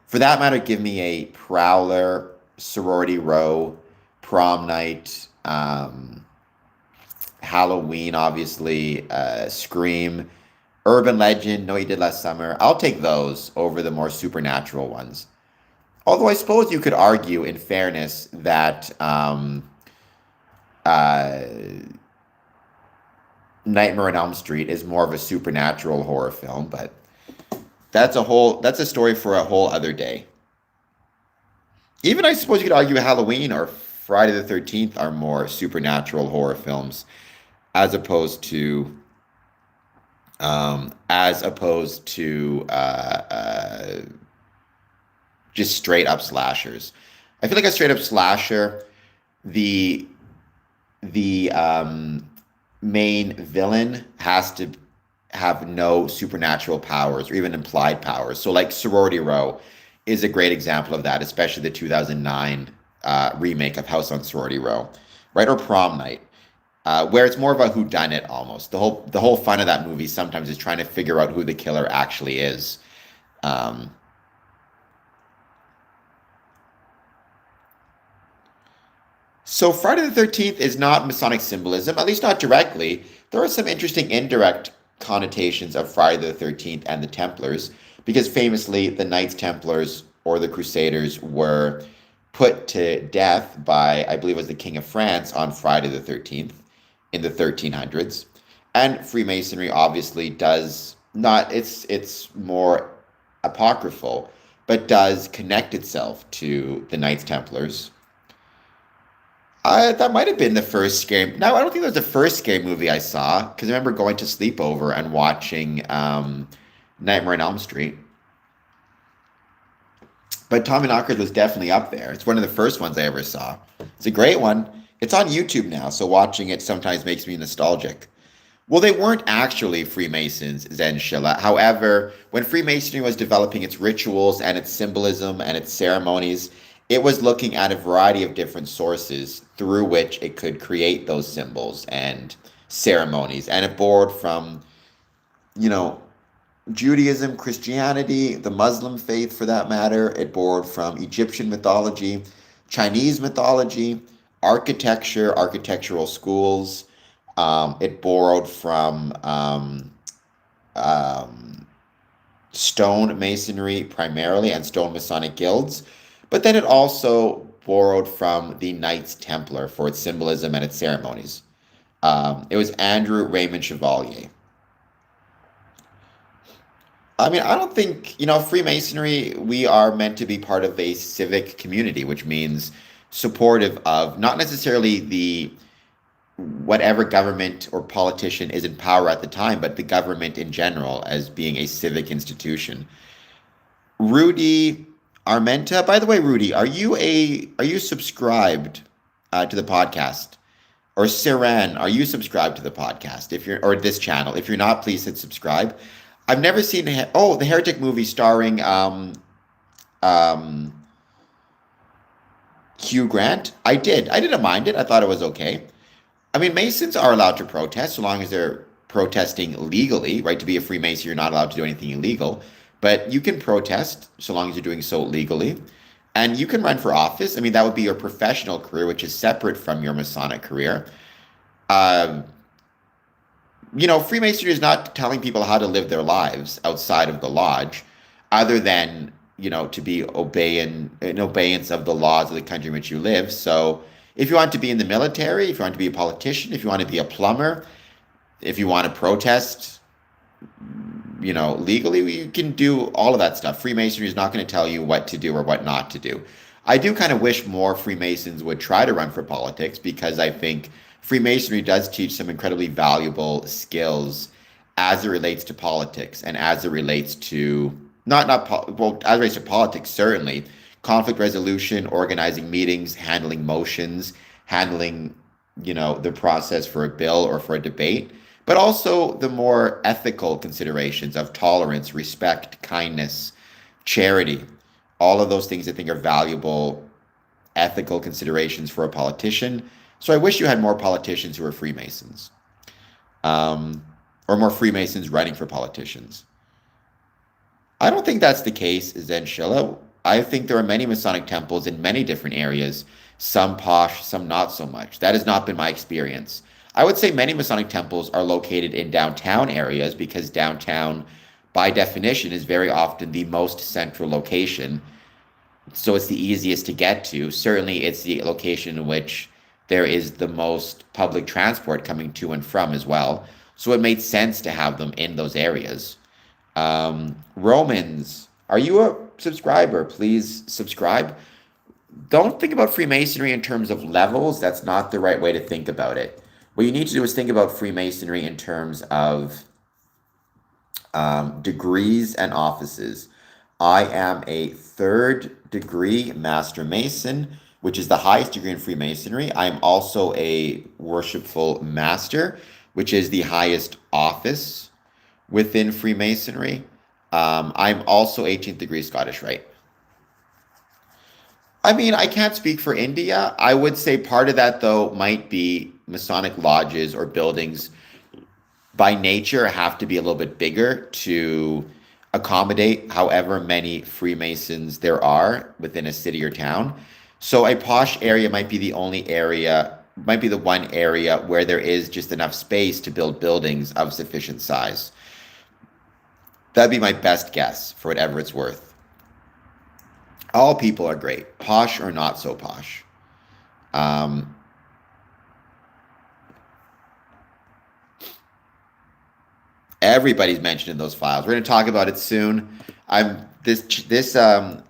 For that matter, give me a Prowler, Sorority Row, Prom Night, Halloween, obviously, Scream, Urban Legend, Know You Did Last Summer. I'll take those over the more supernatural ones. Although I suppose you could argue, in fairness, that uh, Nightmare on Elm Street is more of a supernatural horror film, but that's a story for a whole other day. Even I suppose you could argue Halloween or Friday the 13th are more supernatural horror films as opposed to just straight up slashers. I feel like a straight up slasher, the the main villain has to have no supernatural powers or even implied powers. So, like Sorority Row is a great example of that, especially the 2009 remake of House on Sorority Row, right? Or Prom Night, where it's more of a whodunit almost. The whole fun of that movie sometimes is trying to figure out who the killer actually is. Um, So Friday the 13th is not Masonic symbolism, at least not directly. There are some interesting indirect connotations of Friday the 13th and the Templars, because famously the Knights Templars or the Crusaders were put to death by, I believe it was the King of France on Friday the 13th in the 1300s. And Freemasonry obviously does not, it's more apocryphal, but does connect itself to the Knights Templars. That might have been the first scary. No, I don't think that was the first scary movie I saw because I remember going to sleepover and watching Nightmare on Elm Street. But Tommy Knockers was definitely up there. It's one of the first ones I ever saw. It's a great one. It's on YouTube now, so watching it sometimes makes me nostalgic. Well, they weren't actually Freemasons, Zen Shilla. However, when Freemasonry was developing its rituals and its symbolism and its ceremonies, it was looking at a variety of different sources through which it could create those symbols and ceremonies. And it borrowed from, you know, Judaism, Christianity, the Muslim faith for that matter. It borrowed from Egyptian mythology, Chinese mythology, architecture, architectural schools. It borrowed from um, stone masonry primarily and stone Masonic guilds, but then it also borrowed from the Knights Templar for its symbolism and its ceremonies. It was Andrew Raymond Chevalier. I mean, I don't think, Freemasonry, we are meant to be part of a civic community, which means supportive of not necessarily the whatever government or politician is in power at the time, but the government in general as being a civic institution. Rudy Armenta, by the way, Rudy, are you subscribed to the podcast? Or Saran, are you subscribed to the podcast? If you're or this channel, if you're not, please hit subscribe. I've never seen the Heretic movie starring um, Hugh Grant. I did. I didn't mind it. I thought it was okay. I mean, Masons are allowed to protest so long as they're protesting legally, right? To be a Freemason, you're not allowed to do anything illegal, but you can protest so long as you're doing so legally. And you can run for office. I mean, that would be your professional career, which is separate from your Masonic career. Um, Freemasonry is not telling people how to live their lives outside of the lodge, other than, to be obeying in obeyance of the laws of the country in which you live. So if you want to be in the military, if you want to be a politician, if you want to be a plumber, if you want to protest, legally, you can do all of that stuff. Freemasonry is not going to tell you what to do or what not to do. I do kind of wish more Freemasons would try to run for politics because I think Freemasonry does teach some incredibly valuable skills as it relates to politics and as it relates to well, as it relates to politics, certainly conflict resolution, organizing meetings, handling motions, handling, the process for a bill or for a debate, but also the more ethical considerations of tolerance, respect, kindness, charity. All of those things I think are valuable ethical considerations for a politician. So I wish you had more politicians who are Freemasons, or more Freemasons running for politicians. I don't think that's the case, Zen Shilla. I think there are many Masonic temples in many different areas, some posh, some not so much. That has not been my experience. I would say many Masonic temples are located in downtown areas because downtown, by definition, is very often the most central location. So it's the easiest to get to. Certainly, it's the location in which there is the most public transport coming to and from as well. So it made sense to have them in those areas. Romans, are you a subscriber? Please subscribe. Don't think about Freemasonry in terms of levels. That's not the right way to think about it. What you need to do is think about Freemasonry in terms of degrees and offices. I am a third degree Master Mason, which is the highest degree in Freemasonry. I'm also a Worshipful Master, which is the highest office within Freemasonry. I'm also 18th degree Scottish Rite. I mean, I can't speak for India. I would say part of that, though, might be Masonic lodges or buildings by nature have to be a little bit bigger to accommodate however many Freemasons there are within a city or town. So a posh area might be the only area, might be the one area where there is just enough space to build buildings of sufficient size. That'd be my best guess for whatever it's worth. All people are great, posh or not so posh. Um, Everybody's mentioned in those files. We're going to talk about it soon. I'm this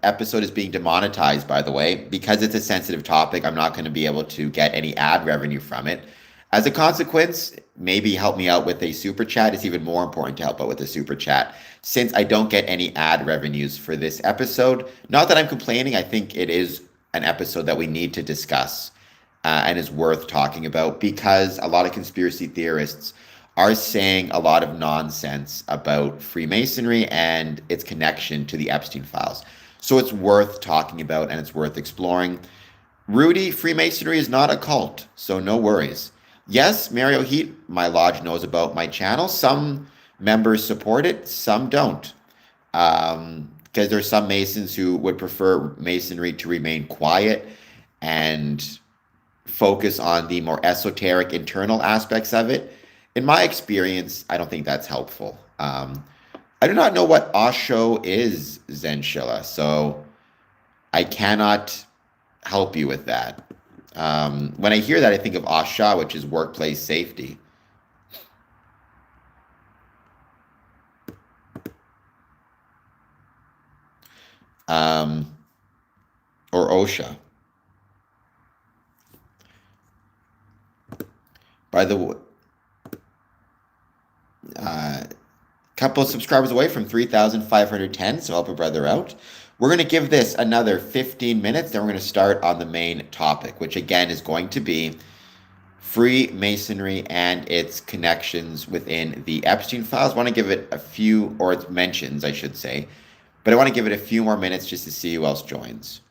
episode is being demonetized, by the way, because it's a sensitive topic. I'm not going to be able to get any ad revenue from it. As a consequence, maybe help me out with a super chat. It's even more important to help out with a super chat since I don't get any ad revenues for this episode. Not that I'm complaining. I think it is an episode that we need to discuss and is worth talking about because a lot of conspiracy theorists are saying a lot of nonsense about Freemasonry and its connection to the Epstein Files. So it's worth talking about and it's worth exploring. Rudy, Freemasonry is not a cult, so no worries. Yes, Mario Heat, my lodge knows about my channel. Some members support it, some don't. Because there's some Masons who would prefer Masonry to remain quiet and focus on the more esoteric internal aspects of it. In my experience, I don't think that's helpful. I do not know what Osho is, Zenshilla, so I cannot help you with that. When I hear that, I think of OSHA, which is workplace safety. Or OSHA. By the way, couple of subscribers away from 3,510, so help a brother out. We're going to give this another 15 minutes, then we're going to start on the main topic, which again is going to be Freemasonry and its connections within the Epstein Files. I want to give it a few, or its mentions, I should say, but I want to give it a few more minutes just to see who else joins.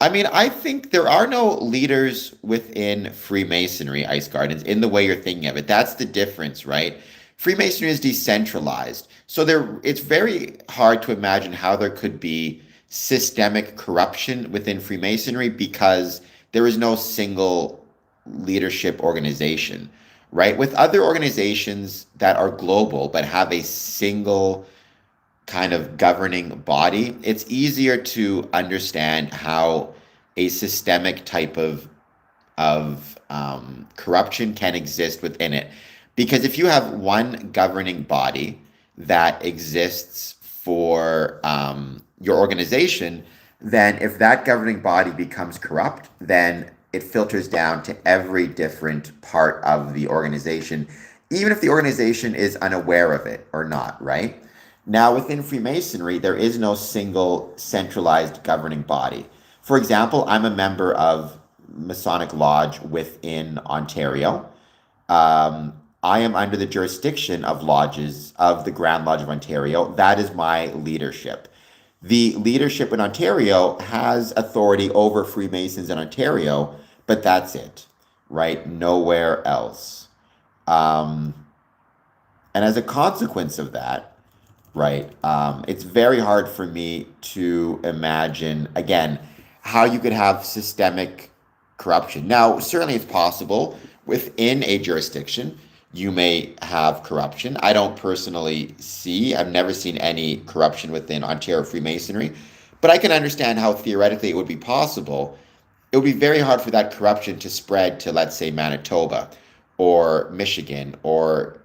I mean, I think there are no leaders within Freemasonry, Ice Gardens, in the way you're thinking of it. That's the difference, right? Freemasonry is decentralized. So it's very hard to imagine how there could be systemic corruption within Freemasonry because there is no single leadership organization, right? With other organizations that are global but have a single kind of governing body, it's easier to understand how a systemic type of corruption can exist within it. Because if you have one governing body that exists for your organization, then if that governing body becomes corrupt, then it filters down to every different part of the organization, even if the organization is unaware of it or not, right? Now, within Freemasonry, there is no single centralized governing body. For example, I'm a member of Masonic Lodge within Ontario. I am under the jurisdiction of lodges of the Grand Lodge of Ontario. That is my leadership. The leadership in Ontario has authority over Freemasons in Ontario, but that's it, right? Nowhere else. And as a consequence of that, right, it's very hard for me to imagine, again, how you could have systemic corruption. Now, certainly it's possible within a jurisdiction you may have corruption. I don't personally I've never seen any corruption within Ontario Freemasonry, but I can understand how theoretically it would be possible. It would be very hard for that corruption to spread to, let's say, Manitoba or Michigan or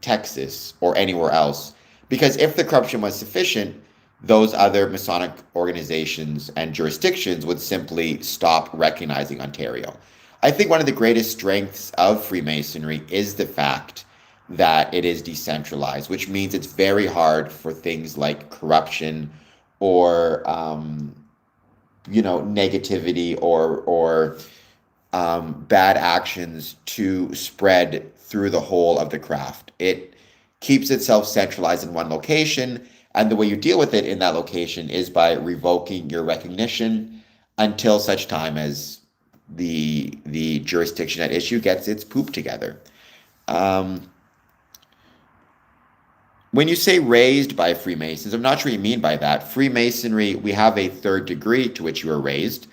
Texas or anywhere else. Because if the corruption was sufficient, those other Masonic organizations and jurisdictions would simply stop recognizing Ontario. I think one of the greatest strengths of Freemasonry is the fact that it is decentralized, which means it's very hard for things like corruption or negativity or bad actions to spread through the whole of the craft. It keeps itself centralized in one location, and the way you deal with it in that location is by revoking your recognition until such time as the jurisdiction at issue gets its poop together. When you say raised by Freemasons, I'm not sure what you mean by that. Freemasonry, we have a third degree to which you are raised.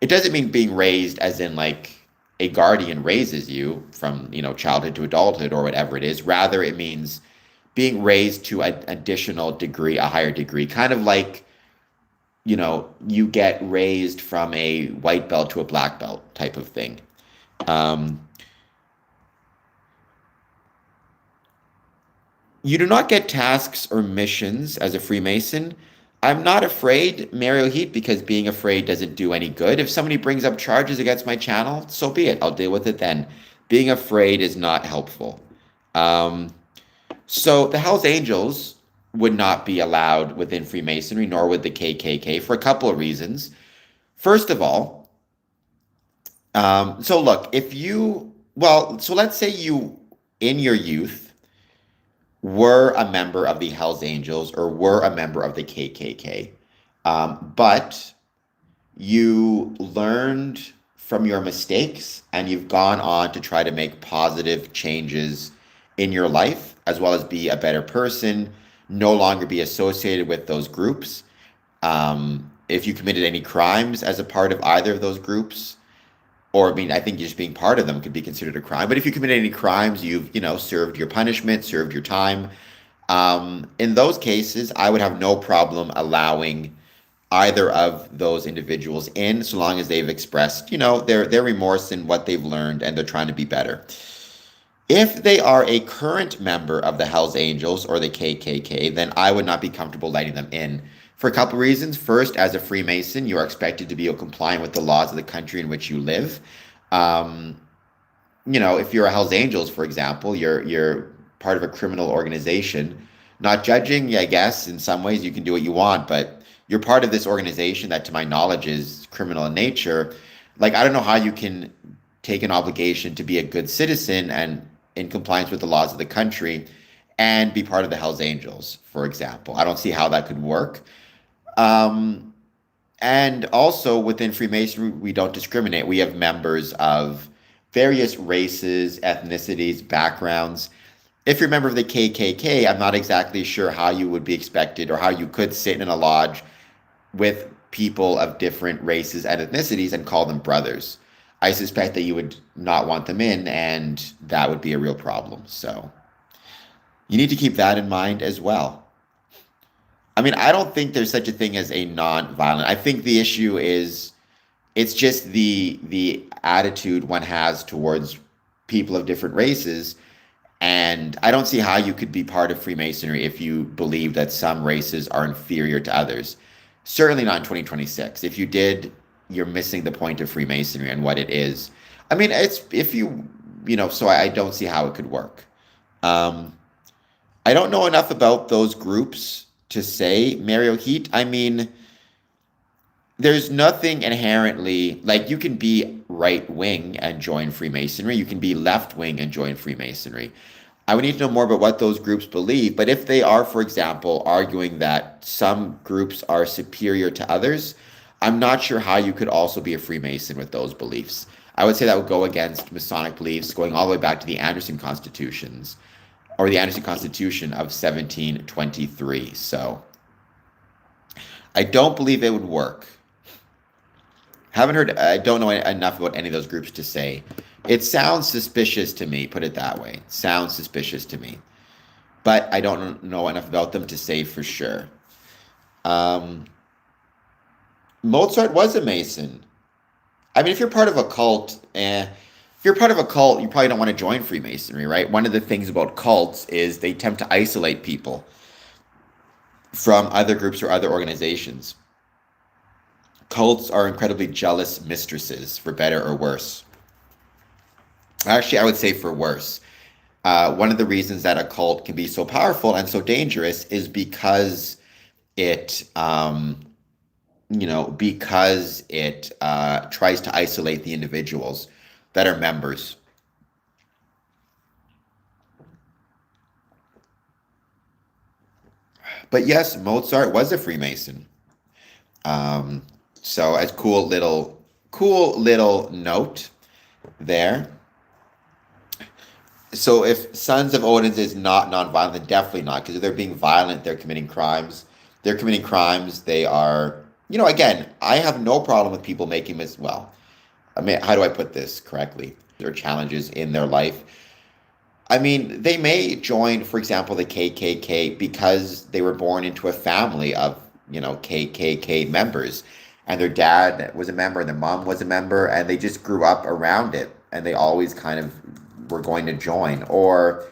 It doesn't mean being raised as in like a guardian raises you from, childhood to adulthood or whatever it is. Rather, it means being raised to an additional degree, a higher degree, kind of like, you get raised from a white belt to a black belt type of thing. You do not get tasks or missions as a Freemason. I'm not afraid, Mario Heat, because being afraid doesn't do any good. If somebody brings up charges against my channel, so be it. I'll deal with it then. Being afraid is not helpful. So the Hells Angels would not be allowed within Freemasonry, nor would the KKK, for a couple of reasons. First of all, so look, so let's say you, in your youth, were a member of the Hells Angels or were a member of the KKK, but you learned from your mistakes and you've gone on to try to make positive changes in your life, as well as be a better person, no longer be associated with those groups. If you committed any crimes as a part of either of those groups, or I think just being part of them could be considered a crime. But if you committed any crimes, you've, served your punishment, served your time. In those cases, I would have no problem allowing either of those individuals in, so long as they've expressed, their remorse in what they've learned and they're trying to be better. If they are a current member of the Hells Angels or the KKK, then I would not be comfortable letting them in for a couple of reasons. First, as a Freemason, you are expected to be compliant with the laws of the country in which you live. If you're a Hells Angels, for example, you're part of a criminal organization. Not judging, I guess, in some ways you can do what you want, but you're part of this organization that, to my knowledge, is criminal in nature. Like, I don't know how you can take an obligation to be a good citizen and in compliance with the laws of the country and be part of the Hells Angels, for example. I don't see how that could work. And also within Freemasonry, we don't discriminate. We have members of various races, ethnicities, backgrounds. If you're a member of the KKK, I'm not exactly sure how you would be expected or how you could sit in a lodge with people of different races and ethnicities and call them brothers. I suspect that you would not want them in, and that would be a real problem. So you need to keep that in mind as well. I don't think there's such a thing as a non-violent. I think the issue is it's just the attitude one has towards people of different races. And I don't see how you could be part of Freemasonry if you believe that some races are inferior to others. Certainly not in 2026. If you did, you're missing the point of Freemasonry and what it is. It's if you, so I don't see how it could work. I don't know enough about those groups to say, Mario Heat. There's nothing inherently, like, you can be right wing and join Freemasonry. You can be left wing and join Freemasonry. I would need to know more about what those groups believe. But if they are, for example, arguing that some groups are superior to others, I'm not sure how you could also be a Freemason with those beliefs. I would say that would go against Masonic beliefs going all the way back to the Anderson Constitutions, or the Anderson Constitution of 1723. So I don't believe it would work. I don't know enough about any of those groups to say. It sounds suspicious to me, put it that way. It sounds suspicious to me. But I don't know enough about them to say for sure. Mozart was a Mason. If you're part of a cult, you probably don't want to join Freemasonry, right? One of the things about cults is they attempt to isolate people from other groups or other organizations. Cults are incredibly jealous mistresses, for better or worse. Actually, I would say for worse. One of the reasons that a cult can be so powerful and so dangerous is because it tries to isolate the individuals that are members. But yes, Mozart was a Freemason. So as cool little note there. So if Sons of Odin's is not nonviolent, then definitely not. Because if they're being violent, they're committing crimes. They're committing crimes. They are, again, I have no problem with people making this, well, I mean, how do I put this correctly? There are challenges in their life. I mean, they may join, for example, the KKK because they were born into a family of, KKK members. And their dad was a member and their mom was a member, and they just grew up around it. And they always kind of were going to join. Or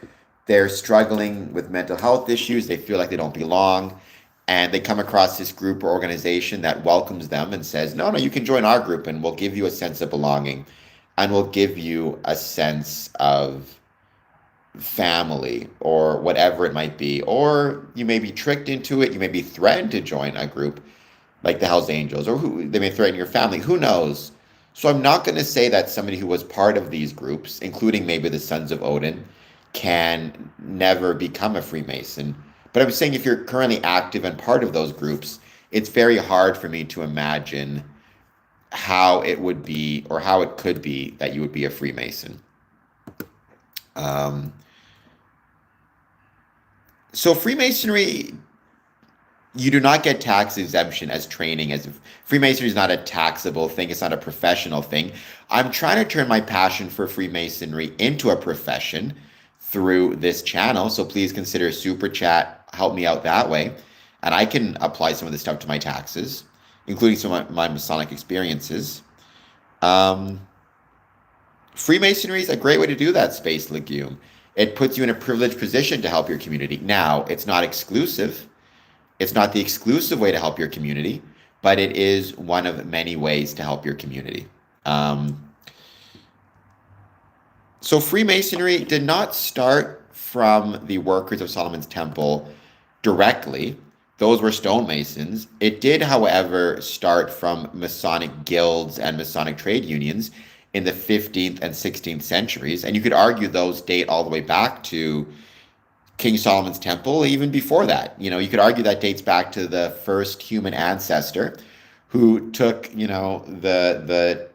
they're struggling with mental health issues. They feel like they don't belong. And they come across this group or organization that welcomes them and says, no, no, you can join our group and we'll give you a sense of belonging and we'll give you a sense of family or whatever it might be. Or you may be tricked into it. You may be threatened to join a group like the Hells Angels, or who they may threaten your family. Who knows? So I'm not going to say that somebody who was part of these groups, including maybe the Sons of Odin, can never become a Freemason. But I'm saying if you're currently active and part of those groups, it's very hard for me to imagine how it would be or how it could be that you would be a Freemason. Um, so Freemasonry, you do not get tax exemption as training, as Freemasonry is not a taxable thing. It's not a professional thing. I'm trying to turn my passion for Freemasonry into a profession through this channel. So please consider super chat, help me out that way. And I can apply some of this stuff to my taxes, including some of my Masonic experiences. Um, Freemasonry is a great way to do that, Space Legume. It puts you in a privileged position to help your community. Now, it's not exclusive. It's not the exclusive way to help your community, but it is one of many ways to help your community. Um, so Freemasonry did not start from the workers of Solomon's Temple directly. Those were stonemasons. It did, however, start from Masonic guilds and Masonic trade unions in the 15th and 16th centuries. And you could argue those date all the way back to King Solomon's Temple, even before that. You could argue that dates back to the first human ancestor who took, the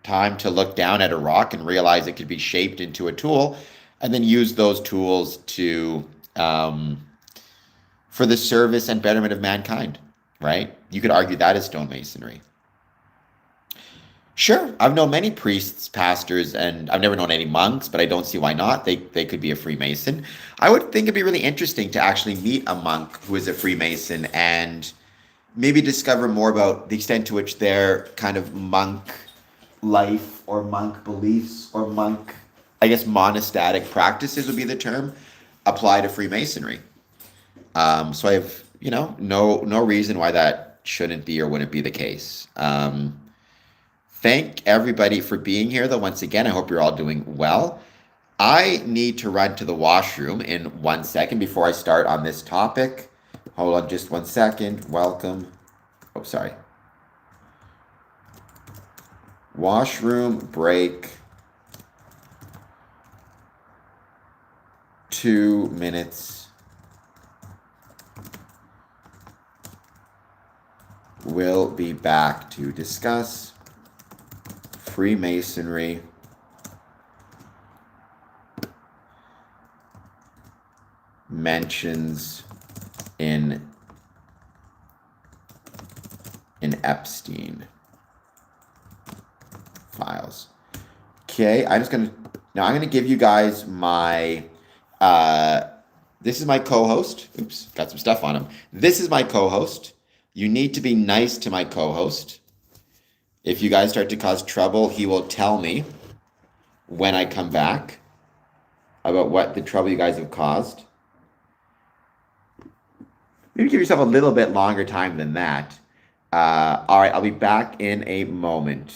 time to look down at a rock and realize it could be shaped into a tool, and then use those tools to for the service and betterment of mankind. Right? You could argue that is stonemasonry. Sure, I've known many priests, pastors, and I've never known any monks, but I don't see why not. They could be a Freemason. I would think it'd be really interesting to actually meet a monk who is a Freemason and maybe discover more about the extent to which their kind of monk life or monk beliefs or monk, I guess, monastic practices would be the term, apply to Freemasonry. So I have, no reason why that shouldn't be or wouldn't be the case. Thank everybody for being here, though. Once again, I hope you're all doing well. I need to run to the washroom in 1 second before I start on this topic. Hold on just 1 second. Welcome. Oh, sorry. Washroom break. 2 minutes. We'll be back to discuss Freemasonry mentions in Epstein Files. Okay, I'm gonna give you guys my this is my co-host. Oops, got some stuff on him. This is my co-host. You need to be nice to my co-host. If you guys start to cause trouble, he will tell me when I come back about what the trouble you guys have caused. Maybe give yourself a little bit longer time than that. All right, I'll be back in a moment.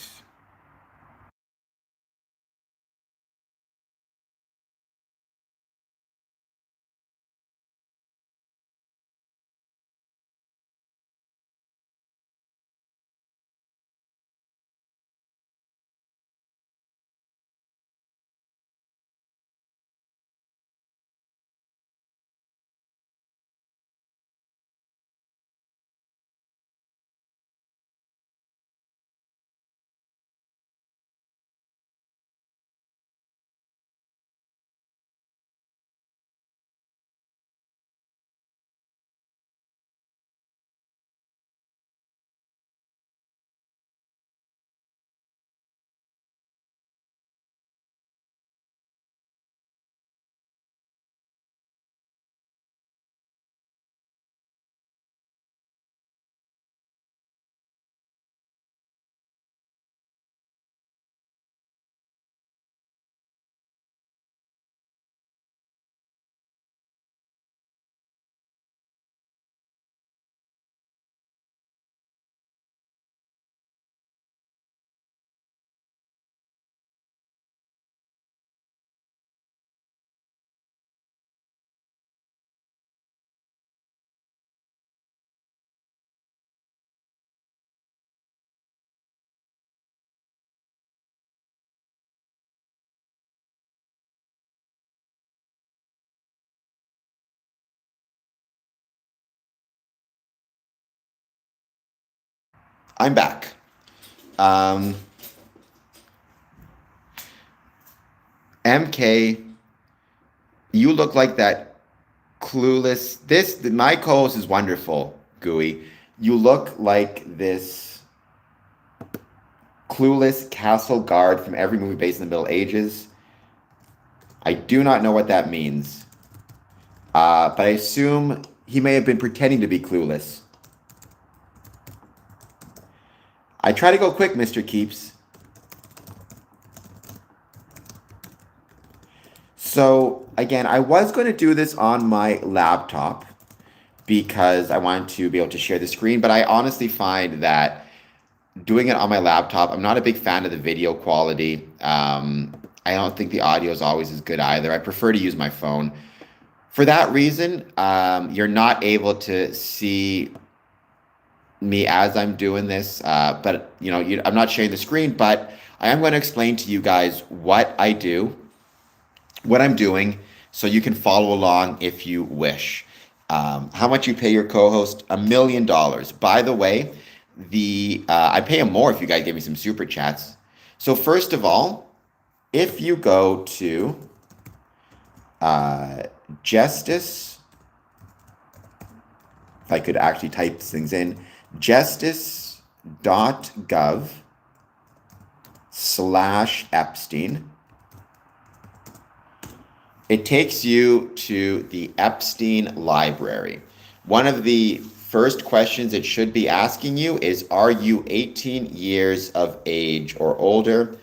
I'm back. Um, MK, you look like that clueless. My co-host is wonderful, Gooey. You look like this clueless castle guard from every movie based in the Middle Ages. I do not know what that means, but I assume he may have been pretending to be clueless. I try to go quick, Mr. Keeps. So again, I was going to do this on my laptop because I wanted to be able to share the screen, but I honestly find that doing it on my laptop, I'm not a big fan of the video quality. I don't think the audio is always as good either. I prefer to use my phone. For that reason, you're not able to see me as I'm doing this, but I'm not sharing the screen, but I am going to explain to you guys what I do, what I'm doing, so you can follow along if you wish. How much you pay your co-host? $1 million. By the way, I pay him more if you guys give me some super chats. So first of all, if you go to Justice, if I could actually type things in, justice.gov/Epstein. It takes you to the Epstein Library. One of the first questions it should be asking you is, are you 18 years of age or older?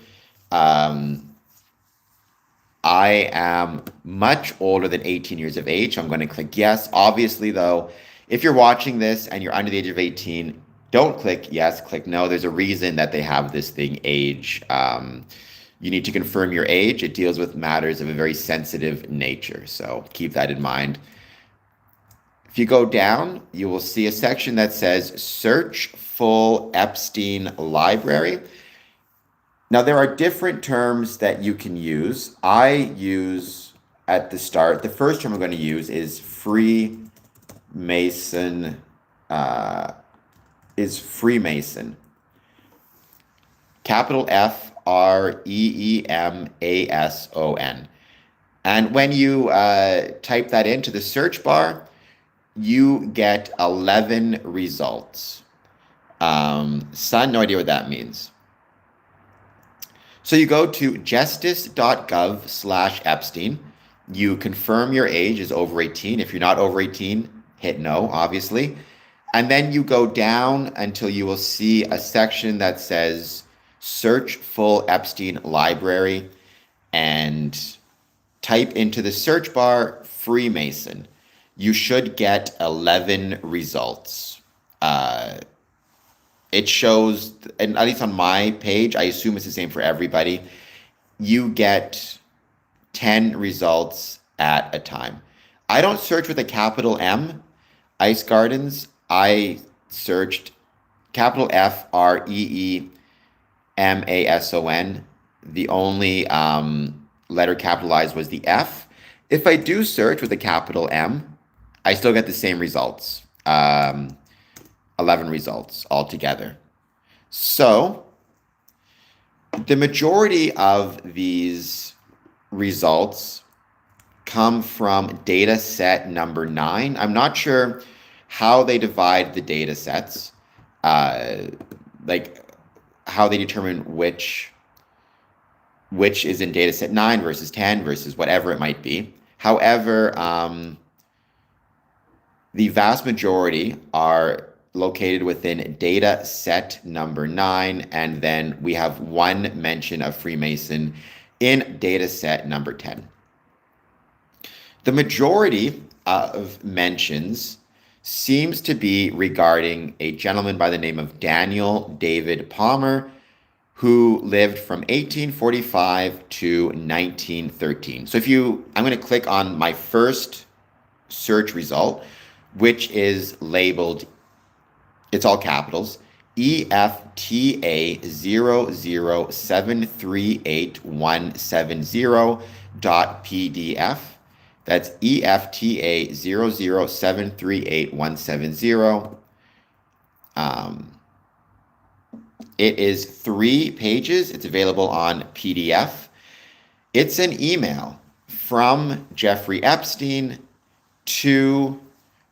I am much older than 18 years of age. I'm going to click yes. Obviously, though, if you're watching this and you're under the age of 18, don't click yes, click no. There's a reason that they have this thing age. You need to confirm your age. It deals with matters of a very sensitive nature. So keep that in mind. If you go down, you will see a section that says Search Full Epstein Library. Now, there are different terms that you can use. I use at the start, the first term I'm going to use is Freemason, Capital Freemason. And when you type that into the search bar, you get 11 results. Son, no idea what that means. So you go to justice.gov/Epstein. You confirm your age is over 18. If you're not over 18, hit no, obviously. And then you go down until you will see a section that says Search Full Epstein Library and type into the search bar Freemason. You should get 11 results. It shows, and at least on my page, I assume it's the same for everybody, you get 10 results at a time. I don't search with a capital M, Ice Gardens. I searched capital Freemason. The only letter capitalized was the F. If I do search with a capital M, I still get the same results. 11 results altogether. So the majority of these results come from data set number 9. I'm not sure how they divide the data sets, like how they determine which is in data set 9 versus 10 versus whatever it might be. However, the vast majority are located within data set number 9, and then we have one mention of Freemason in data set number 10. The majority of mentions seems to be regarding a gentleman by the name of Daniel David Palmer, who lived from 1845 to 1913. So I'm going to click on my first search result, which is labeled, it's all capitals, EFTA00738.170.pdf. That's EFTA00738.170. It is 3 pages. It's available on PDF. It's an email from Jeffrey Epstein to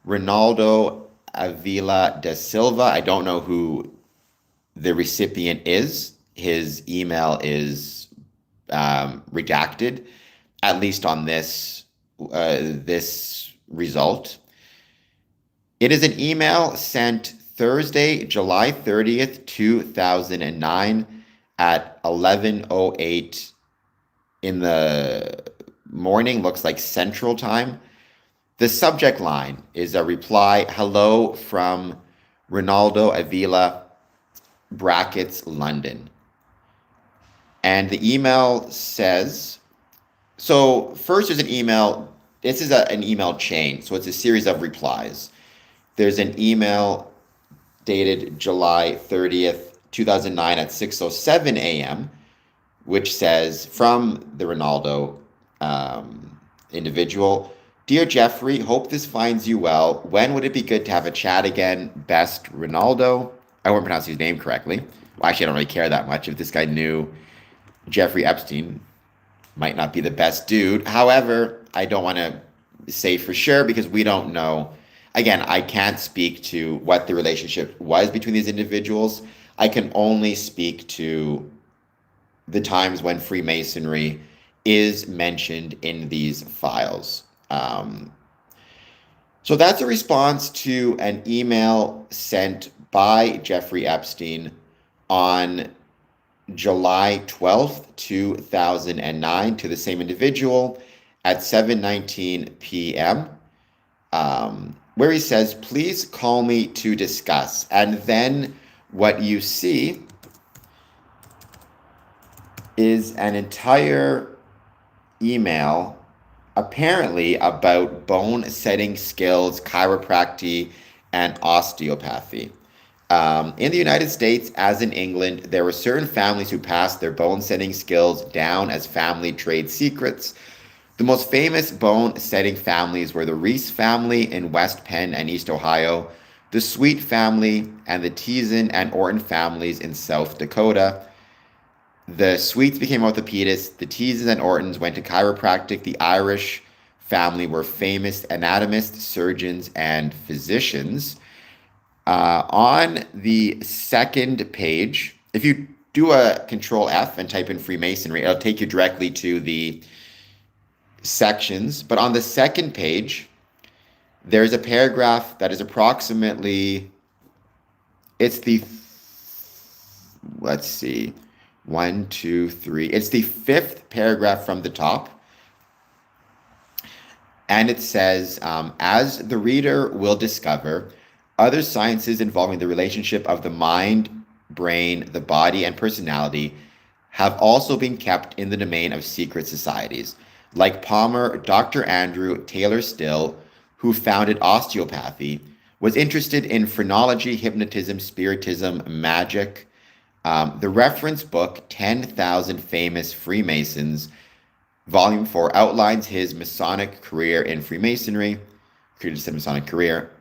Ronaldo Avila da Silva. I don't know who the recipient is. His email is redacted, at least on this result. It is an email sent Thursday, July 30th, 2009 at 11:08 in the morning, looks like Central Time. The subject line is a reply, hello from Ronaldo Avila, brackets, London. And the email says, so first there's an email, this is an email chain, so it's a series of replies. There's an email dated July 30th, 2009 at 6:07 a.m., which says, from the Ronaldo individual, Dear Jeffrey, hope this finds you well. When would it be good to have a chat again? Best, Ronaldo. I won't pronounce his name correctly. Well, actually, I don't really care that much. If this guy knew Jeffrey Epstein, might not be the best dude. However, I don't want to say for sure because we don't know. Again, I can't speak to what the relationship was between these individuals. I can only speak to the times when Freemasonry is mentioned in these files. So that's a response to an email sent by Jeffrey Epstein on July 12th, 2009 to the same individual at 7:19 p.m. Where he says, please call me to discuss. And then what you see is an entire email apparently about bone setting skills, chiropractic, and osteopathy. In the United States, as in England, there were certain families who passed their bone setting skills down as family trade secrets. The most famous bone setting families were the Reese family in West Penn and East Ohio, the Sweet family, and the Teason and Orton families in South Dakota. The Sweets became orthopedists. The Teasons and Ortons went to chiropractic. The Irish family were famous anatomists, surgeons, and physicians. On the second page, if you do a Control F and type in Freemasonry, it'll take you directly to the sections. But on the second page, there's a paragraph that is approximately, it's the, let's see, 1, 2, 3. It's the 5th paragraph from the top. And it says, as the reader will discover, other sciences involving the relationship of the mind, brain, the body, and personality have also been kept in the domain of secret societies. Like Palmer, Dr. Andrew Taylor Still, who founded osteopathy, was interested in phrenology, hypnotism, spiritism, magic. The reference book, 10,000 Famous Freemasons, Volume 4, outlines his Masonic career in Freemasonry. Created a Masonic career.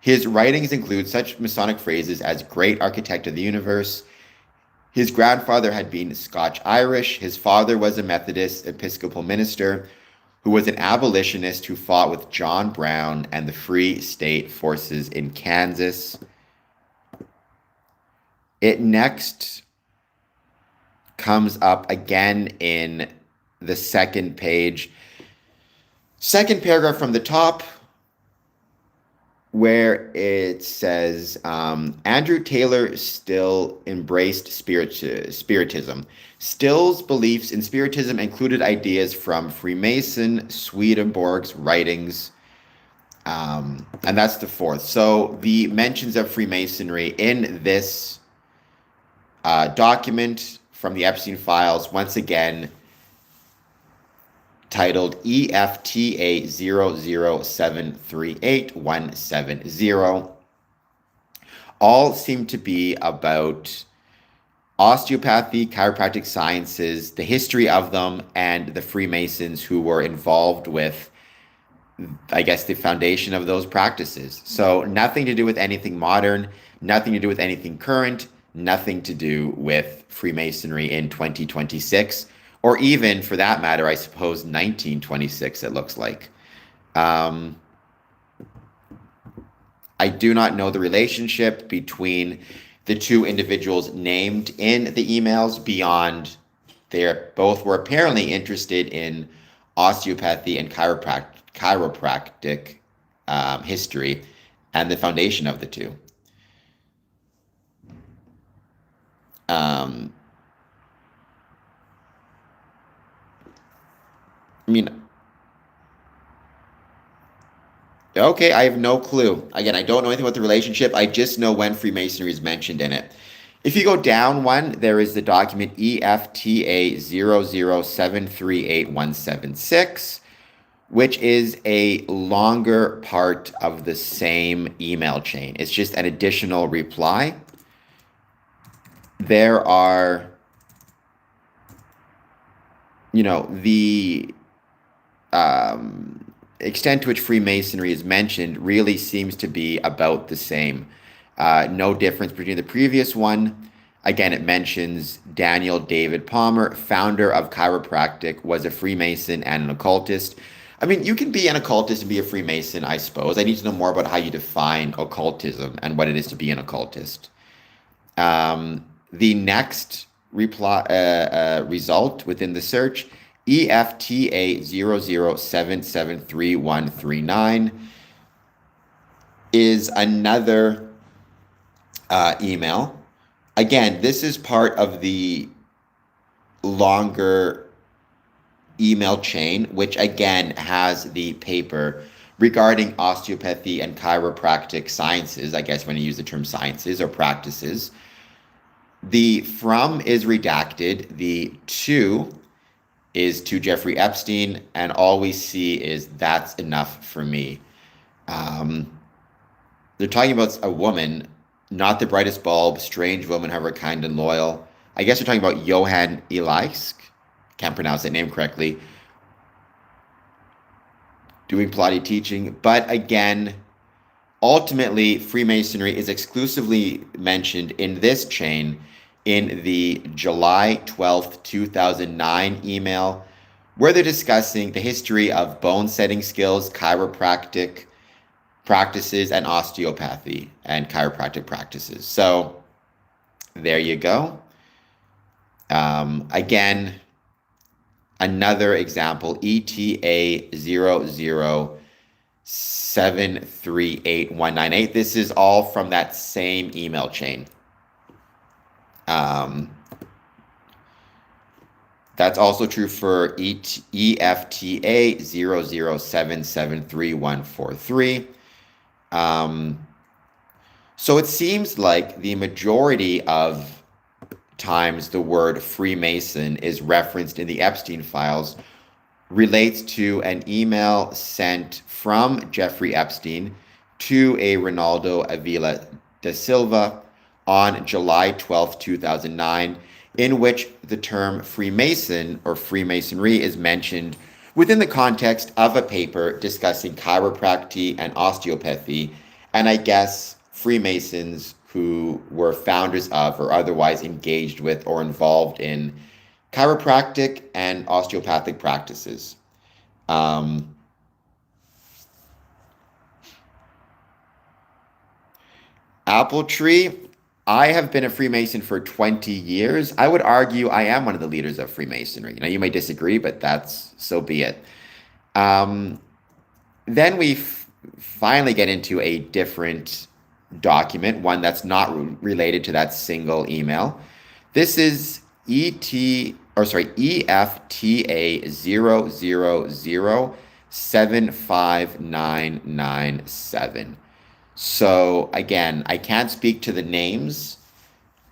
His writings include such Masonic phrases as Great Architect of the Universe. His grandfather had been Scotch-Irish. His father was a Methodist Episcopal minister who was an abolitionist who fought with John Brown and the Free State Forces in Kansas. It next comes up again in the second page. Second paragraph from the top, where it says, Andrew Taylor Still embraced Spiritism. Still's beliefs in Spiritism included ideas from Freemason Swedenborg's writings, and that's the 4th. So the mentions of Freemasonry in this document from the Epstein Files, once again, titled EFTA 00738-170, all seem to be about osteopathy, chiropractic sciences, the history of them, and the Freemasons who were involved with, I guess, the foundation of those practices. So nothing to do with anything modern, nothing to do with anything current, nothing to do with Freemasonry in 2026, or even for that matter, I suppose 1926, it looks like. I do not know the relationship between the two individuals named in the emails beyond they both were apparently interested in osteopathy and chiropractic history and the foundation of the two. I mean, okay, I have no clue. Again, I don't know anything about the relationship. I just know when Freemasonry is mentioned in it. If you go down one, there is the document EFTA 0073876, which is a longer part of the same email chain. It's just an additional reply. There are, the extent to which Freemasonry is mentioned really seems to be about the same. No difference between the previous one. Again, it mentions Daniel David Palmer, founder of chiropractic, was a Freemason and an occultist. I mean, you can be an occultist and be a Freemason, I suppose. I need to know more about how you define occultism and what it is to be an occultist. The next result within the search, EFTA 007733139, is another email. Again, this is part of the longer email chain, which again has the paper regarding osteopathy and chiropractic sciences. I guess when you use the term sciences or practices. The from is redacted. The to is to Jeffrey Epstein. And all we see is that's enough for me. They're talking about a woman, not the brightest bulb, strange woman, however kind and loyal. I guess they're talking about Johann Eliask. Can't pronounce that name correctly. Doing Pilates teaching. But again, ultimately, Freemasonry is exclusively mentioned in this chain in the July 12th, 2009 email, where they're discussing the history of bone setting skills, chiropractic practices, and osteopathy and chiropractic practices. So there you go. Again, another example, ETA 007389198. This is all from that same email chain. That's also true for EFTA 007733143. So it seems like the majority of times the word Freemason is referenced in the Epstein Files relates to an email sent from Jeffrey Epstein to a Ronaldo Avila da Silva on July 12, 2009, in which the term Freemason or Freemasonry is mentioned within the context of a paper discussing chiropractic and osteopathy, and I guess Freemasons who were founders of or otherwise engaged with or involved in chiropractic and osteopathic practices. Apple Tree, I have been a Freemason for 20 years. I would argue I am one of the leaders of Freemasonry. You may disagree, but that's so be it. Then we finally get into a different document, one that's not related to that single email. This is EFTA 0007597. So again, I can't speak to the names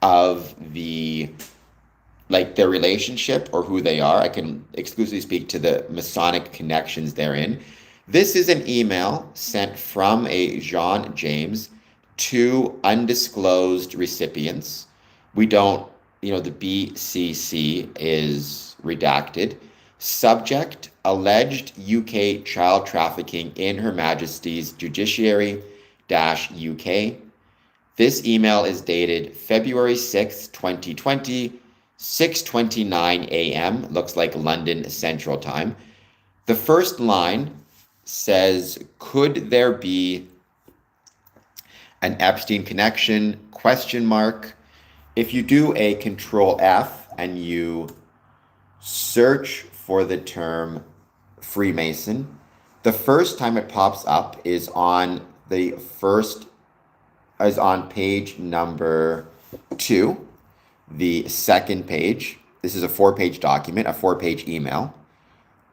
of their relationship or who they are. I can exclusively speak to the Masonic connections therein. This is an email sent from a Jean James to undisclosed recipients. We don't, the BCC is redacted. Subject, alleged UK child trafficking in Her Majesty's Judiciary-UK. This email is dated February 6th, 2020, 6:29 a.m. Looks like London Central Time. The first line says, "Could there be an Epstein connection? Question mark." If you do a Control F and you search for the term Freemason, the first time it pops up is on page number 2, the second page. This is a 4-page document, a 4-page email,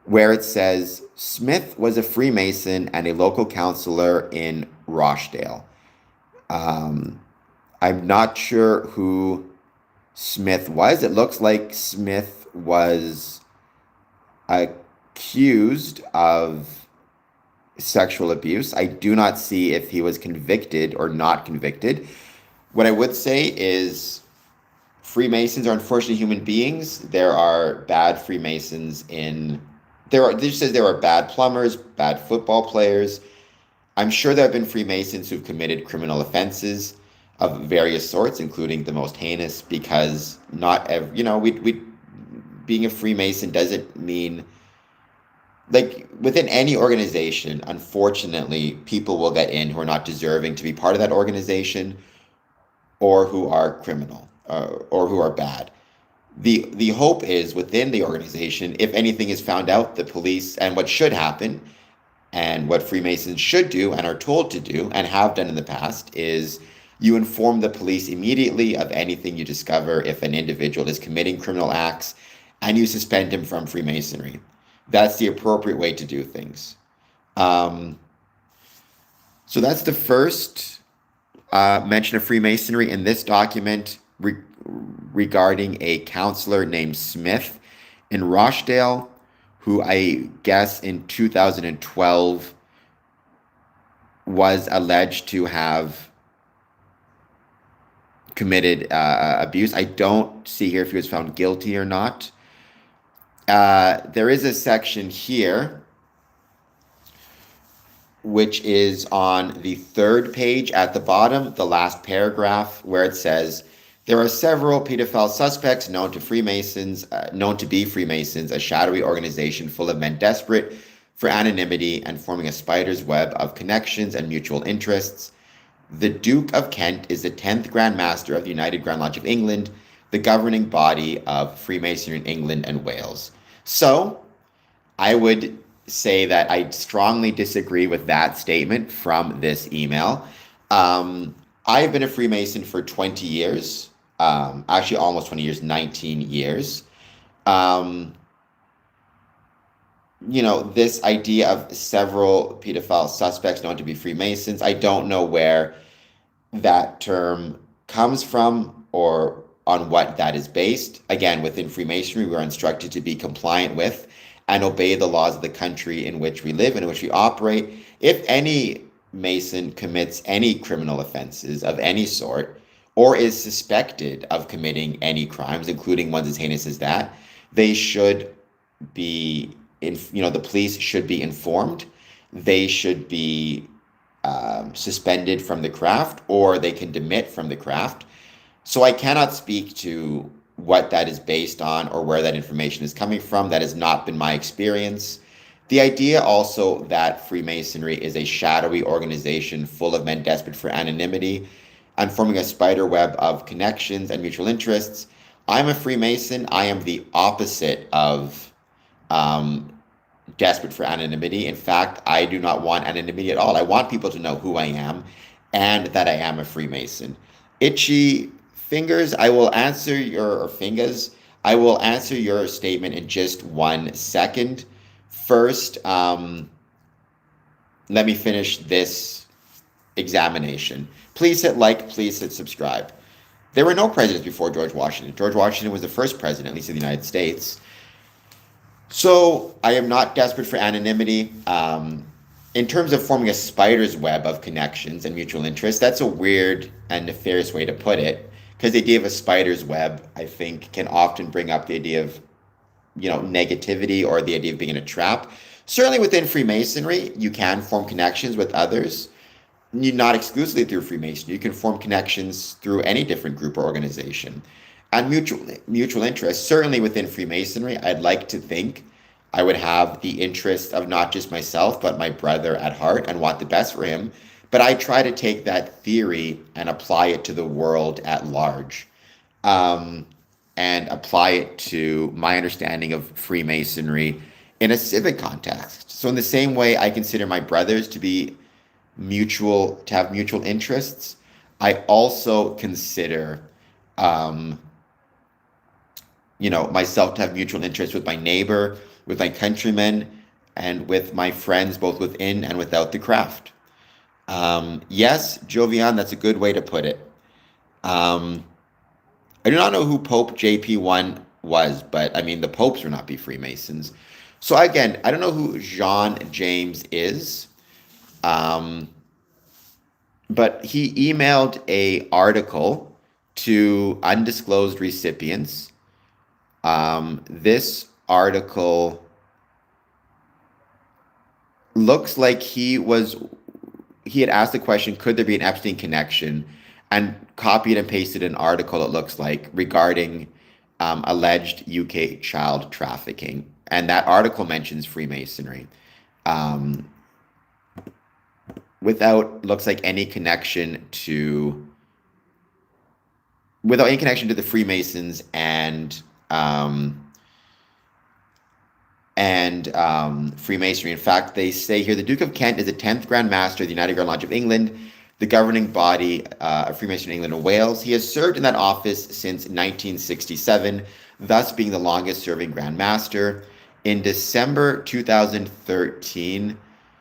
where it says Smith was a Freemason and a local councillor in Rochdale. I'm not sure who Smith was. It looks like Smith was accused of sexual abuse. I do not see if he was convicted or not convicted. What I would say is Freemasons are unfortunately human beings. There are bad Freemasons this says there are bad plumbers, bad football players. I'm sure there have been Freemasons who've committed criminal offenses of various sorts, including the most heinous, because not every, being a Freemason doesn't mean, like, within any organization, unfortunately, people will get in who are not deserving to be part of that organization, or who are criminal, or who are bad. The hope is within the organization, if anything is found out, the police, and what should happen, and what Freemasons should do and are told to do and have done in the past, is you inform the police immediately of anything you discover if an individual is committing criminal acts, and you suspend him from Freemasonry. That's the appropriate way to do things. So that's the first mention of Freemasonry in this document regarding a counselor named Smith in Rochdale, who I guess in 2012 was alleged to have committed abuse. I don't see here if he was found guilty or not. There is a section here, which is on the 3rd page at the bottom, the last paragraph, where it says, there are several pedophile suspects known to be Freemasons, a shadowy organization full of men desperate for anonymity and forming a spider's web of connections and mutual interests. The Duke of Kent is the 10th Grand Master of the United Grand Lodge of England, the governing body of Freemasonry in England and Wales. So, I would say that I strongly disagree with that statement from this email. I've been a Freemason for 20 years. Actually almost 20 years, 19 years. This idea of several pedophile suspects known to be Freemasons, I don't know where that term comes from or on what that is based. Again, within Freemasonry, we are instructed to be compliant with and obey the laws of the country in which we live and in which we operate. If any Mason commits any criminal offenses of any sort, or is suspected of committing any crimes, including ones as heinous as that, they should be, the police should be informed. They should be suspended from the craft, or they can demit from the craft. So I cannot speak to what that is based on or where that information is coming from. That has not been my experience. The idea also that Freemasonry is a shadowy organization full of men desperate for anonymity and forming a spider web of connections and mutual interests. I'm a Freemason. I am the opposite of desperate for anonymity. In fact, I do not want anonymity at all. I want people to know who I am and that I am a Freemason. Itchy fingers, I will answer your statement in just 1 second. First, let me finish this examination. Please hit like, please hit subscribe. There were no presidents before George Washington. George Washington was the first president, at least in the United States. So I am not desperate for anonymity. In terms of forming a spider's web of connections and mutual interests, that's a weird and nefarious way to put it, because the idea of a spider's web, I think, can often bring up the idea of, negativity or the idea of being in a trap. Certainly within Freemasonry, you can form connections with others. not exclusively through Freemasonry. You can form connections through any different group or organization. And mutual interest, certainly within Freemasonry, I'd like to think I would have the interest of not just myself, but my brother at heart and want the best for him. But I try to take that theory and apply it to the world at large, um, and apply it to my understanding of Freemasonry in a civic context. So in the same way I consider my brothers to have mutual interests, I also consider um, myself to have mutual interests with my neighbor, with my countrymen, and with my friends both within and without the craft. Yes, Jovian, that's a good way to put it. Um, I do not know who Pope JP1 was, but I mean, the popes would not be Freemasons. So again, I don't know who Jean James is, um, but he emailed a article to undisclosed recipients. This article looks like he had asked the question, could there be an Epstein connection? And copied and pasted an article, it looks like, regarding alleged UK child trafficking. And that article mentions Freemasonry. Um, looks like without any connection to the Freemasons and Freemasonry. In fact, they say here the Duke of Kent is the 10th Grand Master of the United Grand Lodge of England, the governing body of Freemasonry in England and Wales. He has served in that office since 1967, thus being the longest serving Grand Master. In December 2013,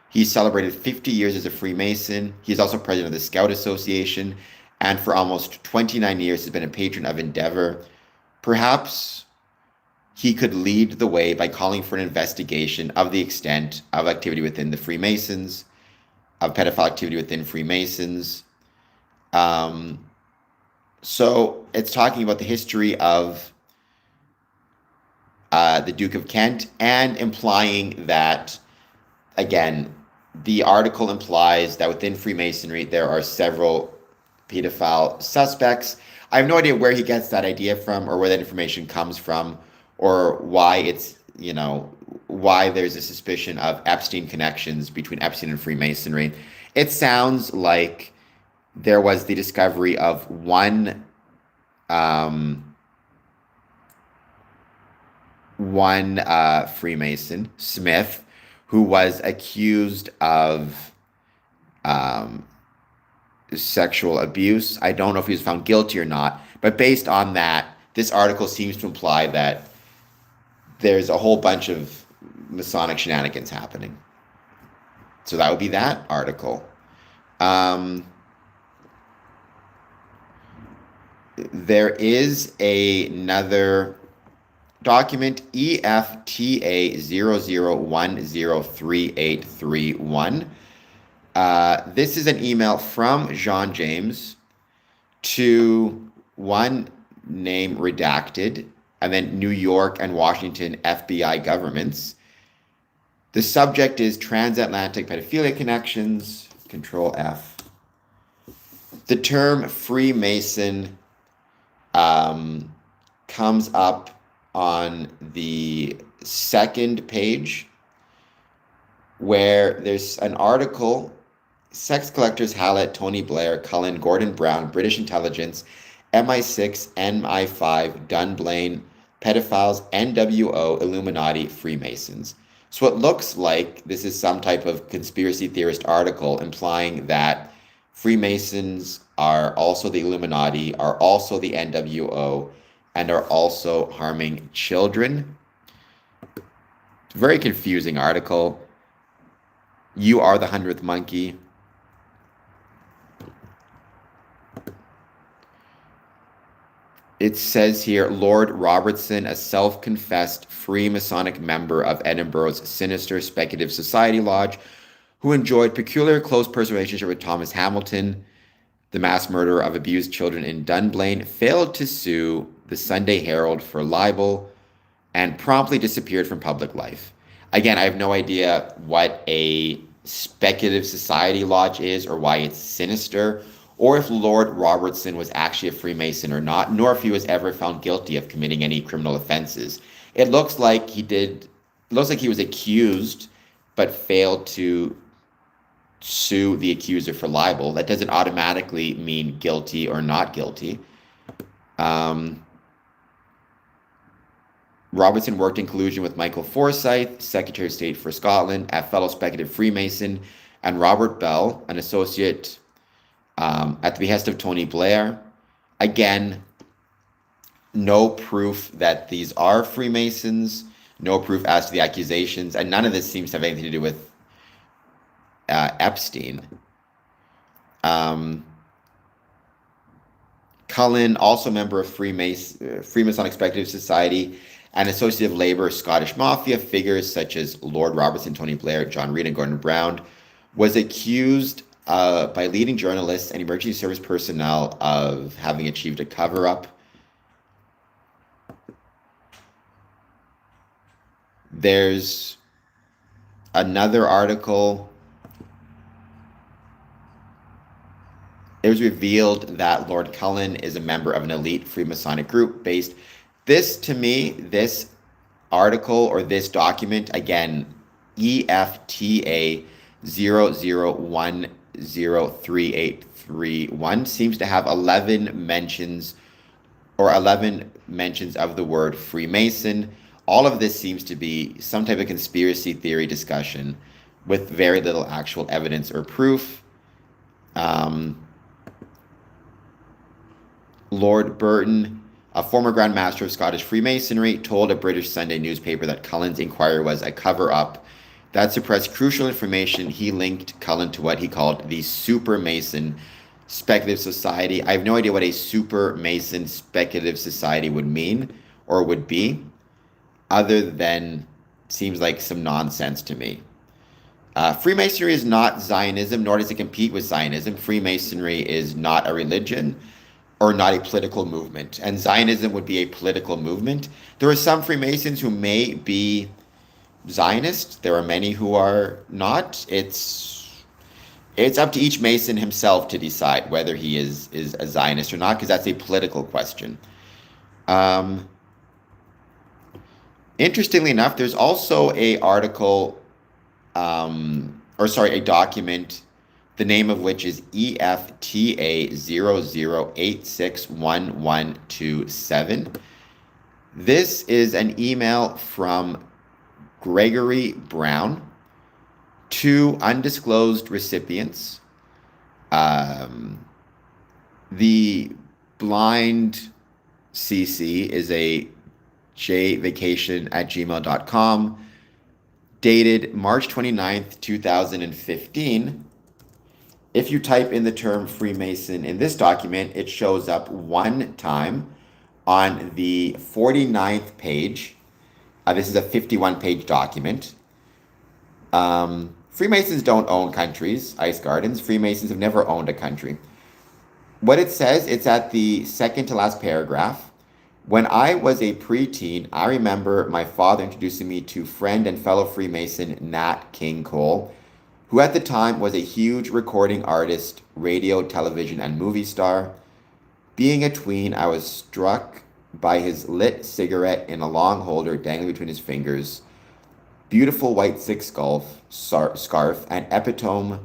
he celebrated 50 years as a Freemason. He is also president of the Scout Association, and for almost 29 years has been a patron of Endeavour. Perhaps he could lead the way by calling for an investigation of the extent of activity within the Freemasons, of pedophile activity within Freemasons. So it's talking about the history of the Duke of Kent, and implying that, again, the article implies that within Freemasonry there are several pedophile suspects. I have no idea where he gets that idea from, or where that information comes from, or why why there's a suspicion of Epstein connections between Epstein and Freemasonry. It sounds like there was the discovery of one Freemason, Smith, who was accused of sexual abuse. I don't know if he was found guilty or not, but based on that, this article seems to imply that there's a whole bunch of Masonic shenanigans happening. So that would be that article. There is another document, EFTA 00103831. This is an email from Jean James to one name redacted, and then New York and Washington FBI governments. The subject is transatlantic pedophilia connections, Control F. The term Freemason comes up on the second page, where there's an article, Sex Collectors Hallett, Tony Blair, Cullen, Gordon Brown, British Intelligence, MI6, MI5, Dunblane, Pedophiles, NWO, Illuminati, Freemasons. So it looks like this is some type of conspiracy theorist article implying that Freemasons are also the Illuminati, are also the NWO, and are also harming children. It's a very confusing article. You are the 100th monkey. It says here, Lord Robertson, a self-confessed Freemasonic member of Edinburgh's sinister speculative society lodge, who enjoyed peculiar close personal relationship with Thomas Hamilton, the mass murderer of abused children in Dunblane, failed to sue the Sunday Herald for libel and promptly disappeared from public life. Again, I have no idea what a speculative society lodge is or why it's sinister, or if Lord Robertson was actually a Freemason or not, nor if he was ever found guilty of committing any criminal offenses. It looks like he was accused but failed to sue the accuser for libel. That doesn't automatically mean guilty or not guilty. Robertson worked in collusion with Michael Forsyth, Secretary of State for Scotland, a fellow speculative Freemason, and Robert Bell, an associate at the behest of Tony Blair. Again, no proof that these are Freemasons, no proof as to the accusations, and none of this seems to have anything to do with Epstein. Cullen, also a member of Freemasonic Speculative Society and Associate of Labor Scottish Mafia, figures such as Lord Robertson, Tony Blair, John Reed, and Gordon Brown, was accused by leading journalists and emergency service personnel of having achieved a cover-up. There's another article. It was revealed that Lord Cullen is a member of an elite Freemasonic group based. This article or this document, again, EFTA 00103831, seems to have 11 mentions of the word Freemason. All of this seems to be some type of conspiracy theory discussion with very little actual evidence or proof. Lord Burton, a former Grand Master of Scottish Freemasonry, told a British Sunday newspaper that Cullen's inquiry was a cover-up that suppressed crucial information. He linked Cullen to what he called the Super Mason Speculative Society. I have no idea what a Super Mason Speculative Society would mean or would be, other than seems like some nonsense to me. Freemasonry is not Zionism, nor does it compete with Zionism. Freemasonry is not a religion or not a political movement, and Zionism would be a political movement. There are some Freemasons who may be Zionist. There are many who are not. It's up to each Mason himself to decide whether he is a Zionist or not, because that's a political question. Interestingly enough, there's also a document, the name of which is EFTA 00861127. This is an email from Gregory Brown to undisclosed recipients. The blind CC is a jvacation@gmail.com, dated March 29th, 2015. If you type in the term Freemason in this document, it shows up one time on the 49th page. This is a 51-page document. Freemasons don't own countries, Ice Gardens. Freemasons have never owned a country. What it says, it's at the second to last paragraph. When I was a preteen, I remember my father introducing me to friend and fellow Freemason Nat King Cole, who at the time was a huge recording artist, radio, television, and movie star. Being a tween, I was struck by his lit cigarette in a long holder dangling between his fingers, beautiful white silk scarf, an epitome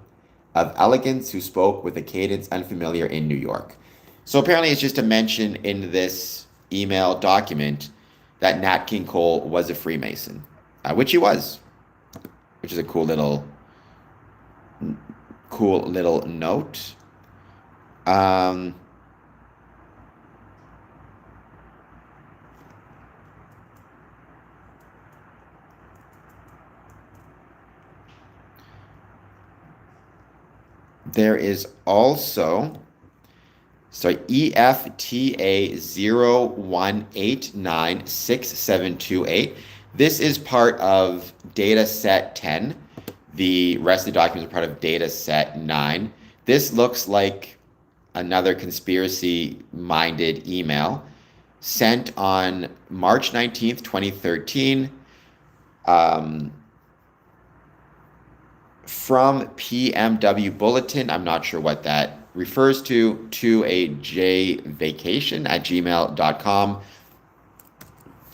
of elegance, who spoke with a cadence unfamiliar in New York. So apparently it's just a mention in this email document that Nat King Cole was a Freemason, which he was, which is a cool little note. There is also, EFTA 01896728. This is part of data set 10. The rest of the documents are part of data set 9. This looks like another conspiracy-minded email sent on March 19th, 2013. from PMW Bulletin, I'm not sure what that refers to a jvacation@gmail.com.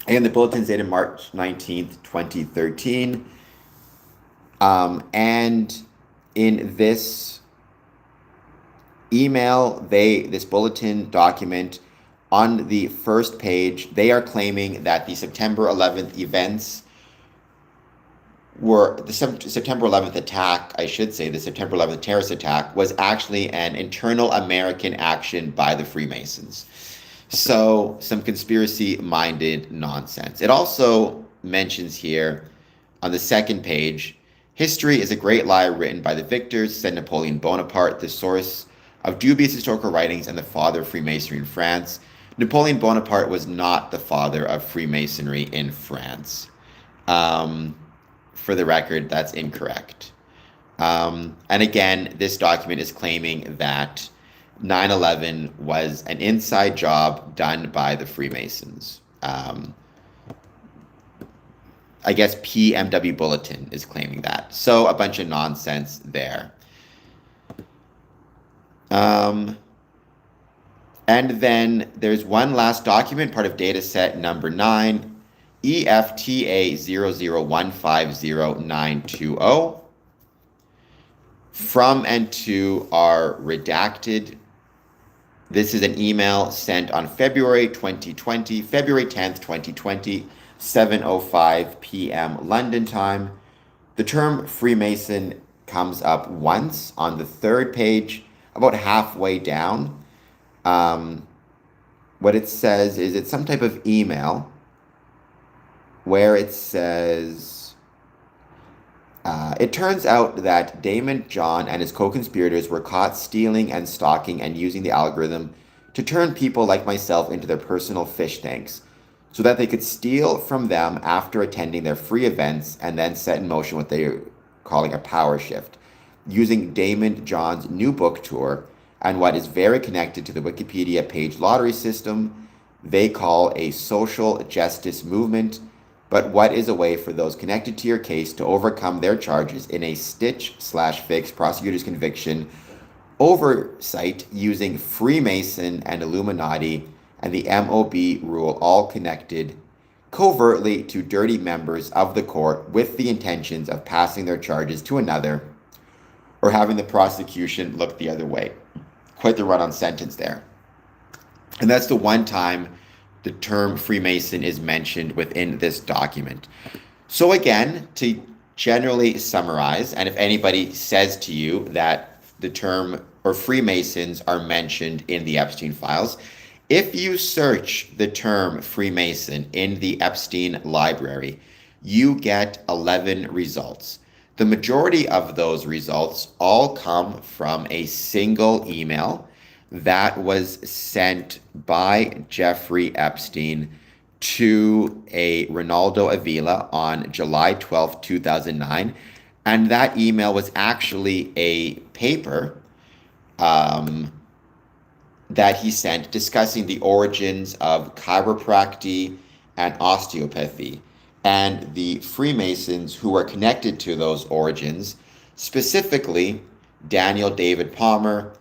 And the bulletin's dated March 19th, 2013. And in this email, this bulletin document, on the first page, they are claiming that the September 11th events were the September 11th attack, I should say, the September 11th terrorist attack was actually an internal American action by the Freemasons. So some conspiracy-minded nonsense. It also mentions here on the second page, history is a great lie written by the victors, said Napoleon Bonaparte, the source of dubious historical writings and the father of Freemasonry in France. Napoleon Bonaparte was not the father of Freemasonry in France. For the record, that's incorrect. And again, this document is claiming that 9/11 was an inside job done by the Freemasons. I guess PMW Bulletin is claiming that. So a bunch of nonsense there. And then there's one last document, part of data set number 9, EFTA 00150920. From and to are redacted. This is an email sent on February 10th, 2020, 7:05 p.m. London time. The term Freemason comes up once on the third page, about halfway down. What it says is it's some type of email where it says, it turns out that Damon John and his co-conspirators were caught stealing and stalking and using the algorithm to turn people like myself into their personal fish tanks so that they could steal from them after attending their free events and then set in motion what they are calling a power shift, using Damon John's new book tour and what is very connected to the Wikipedia page lottery system they call a social justice movement, but what is a way for those connected to your case to overcome their charges in a stitch/fix prosecutor's conviction oversight using Freemason and Illuminati and the MOB rule, all connected covertly to dirty members of the court with the intentions of passing their charges to another or having the prosecution look the other way. Quite the run-on sentence there. And that's the one time the term Freemason is mentioned within this document. So again, to generally summarize, and if anybody says to you that the term or Freemasons are mentioned in the Epstein Files, if you search the term Freemason in the Epstein library, you get 11 results. The majority of those results all come from a single email that was sent by Jeffrey Epstein to a Ronaldo Avila on July 12, 2009. And that email was actually a paper that he sent discussing the origins of chiropractic and osteopathy, and the Freemasons who were connected to those origins, specifically Daniel David Palmer,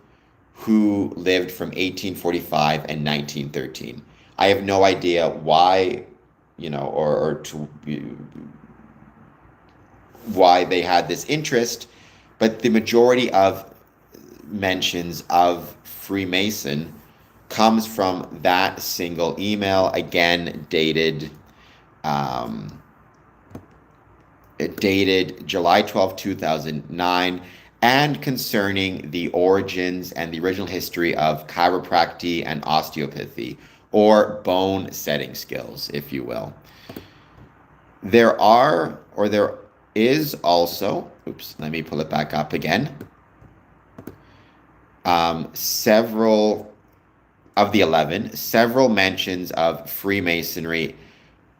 who lived from 1845 and 1913. I have no idea why, why they had this interest, but the majority of mentions of Freemason comes from that single email, again dated July 12, 2009, and concerning the origins and the original history of chiropractic and osteopathy, or bone setting skills, if you will. There is also, let me pull it back up again, several of the 11, several mentions of Freemasonry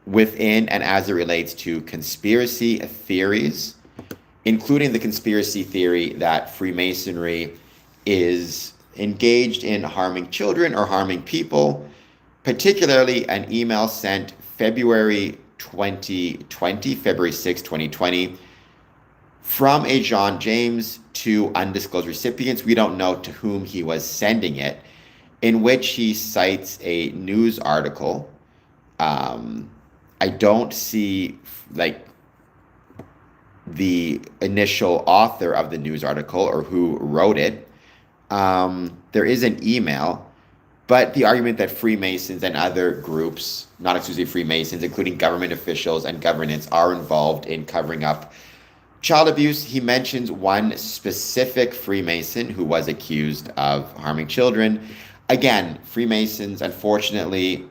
within and as it relates to conspiracy theories, including the conspiracy theory that Freemasonry is engaged in harming children or harming people, particularly an email sent February 6, 2020, from a John James to undisclosed recipients. We don't know to whom he was sending it, in which he cites a news article. I don't see like the initial author of the news article or who wrote it. There is an email, but the argument that Freemasons and other groups, not exclusively Freemasons, including government officials and governance, are involved in covering up child abuse. He mentions one specific Freemason who was accused of harming children. Again, Freemasons, unfortunately,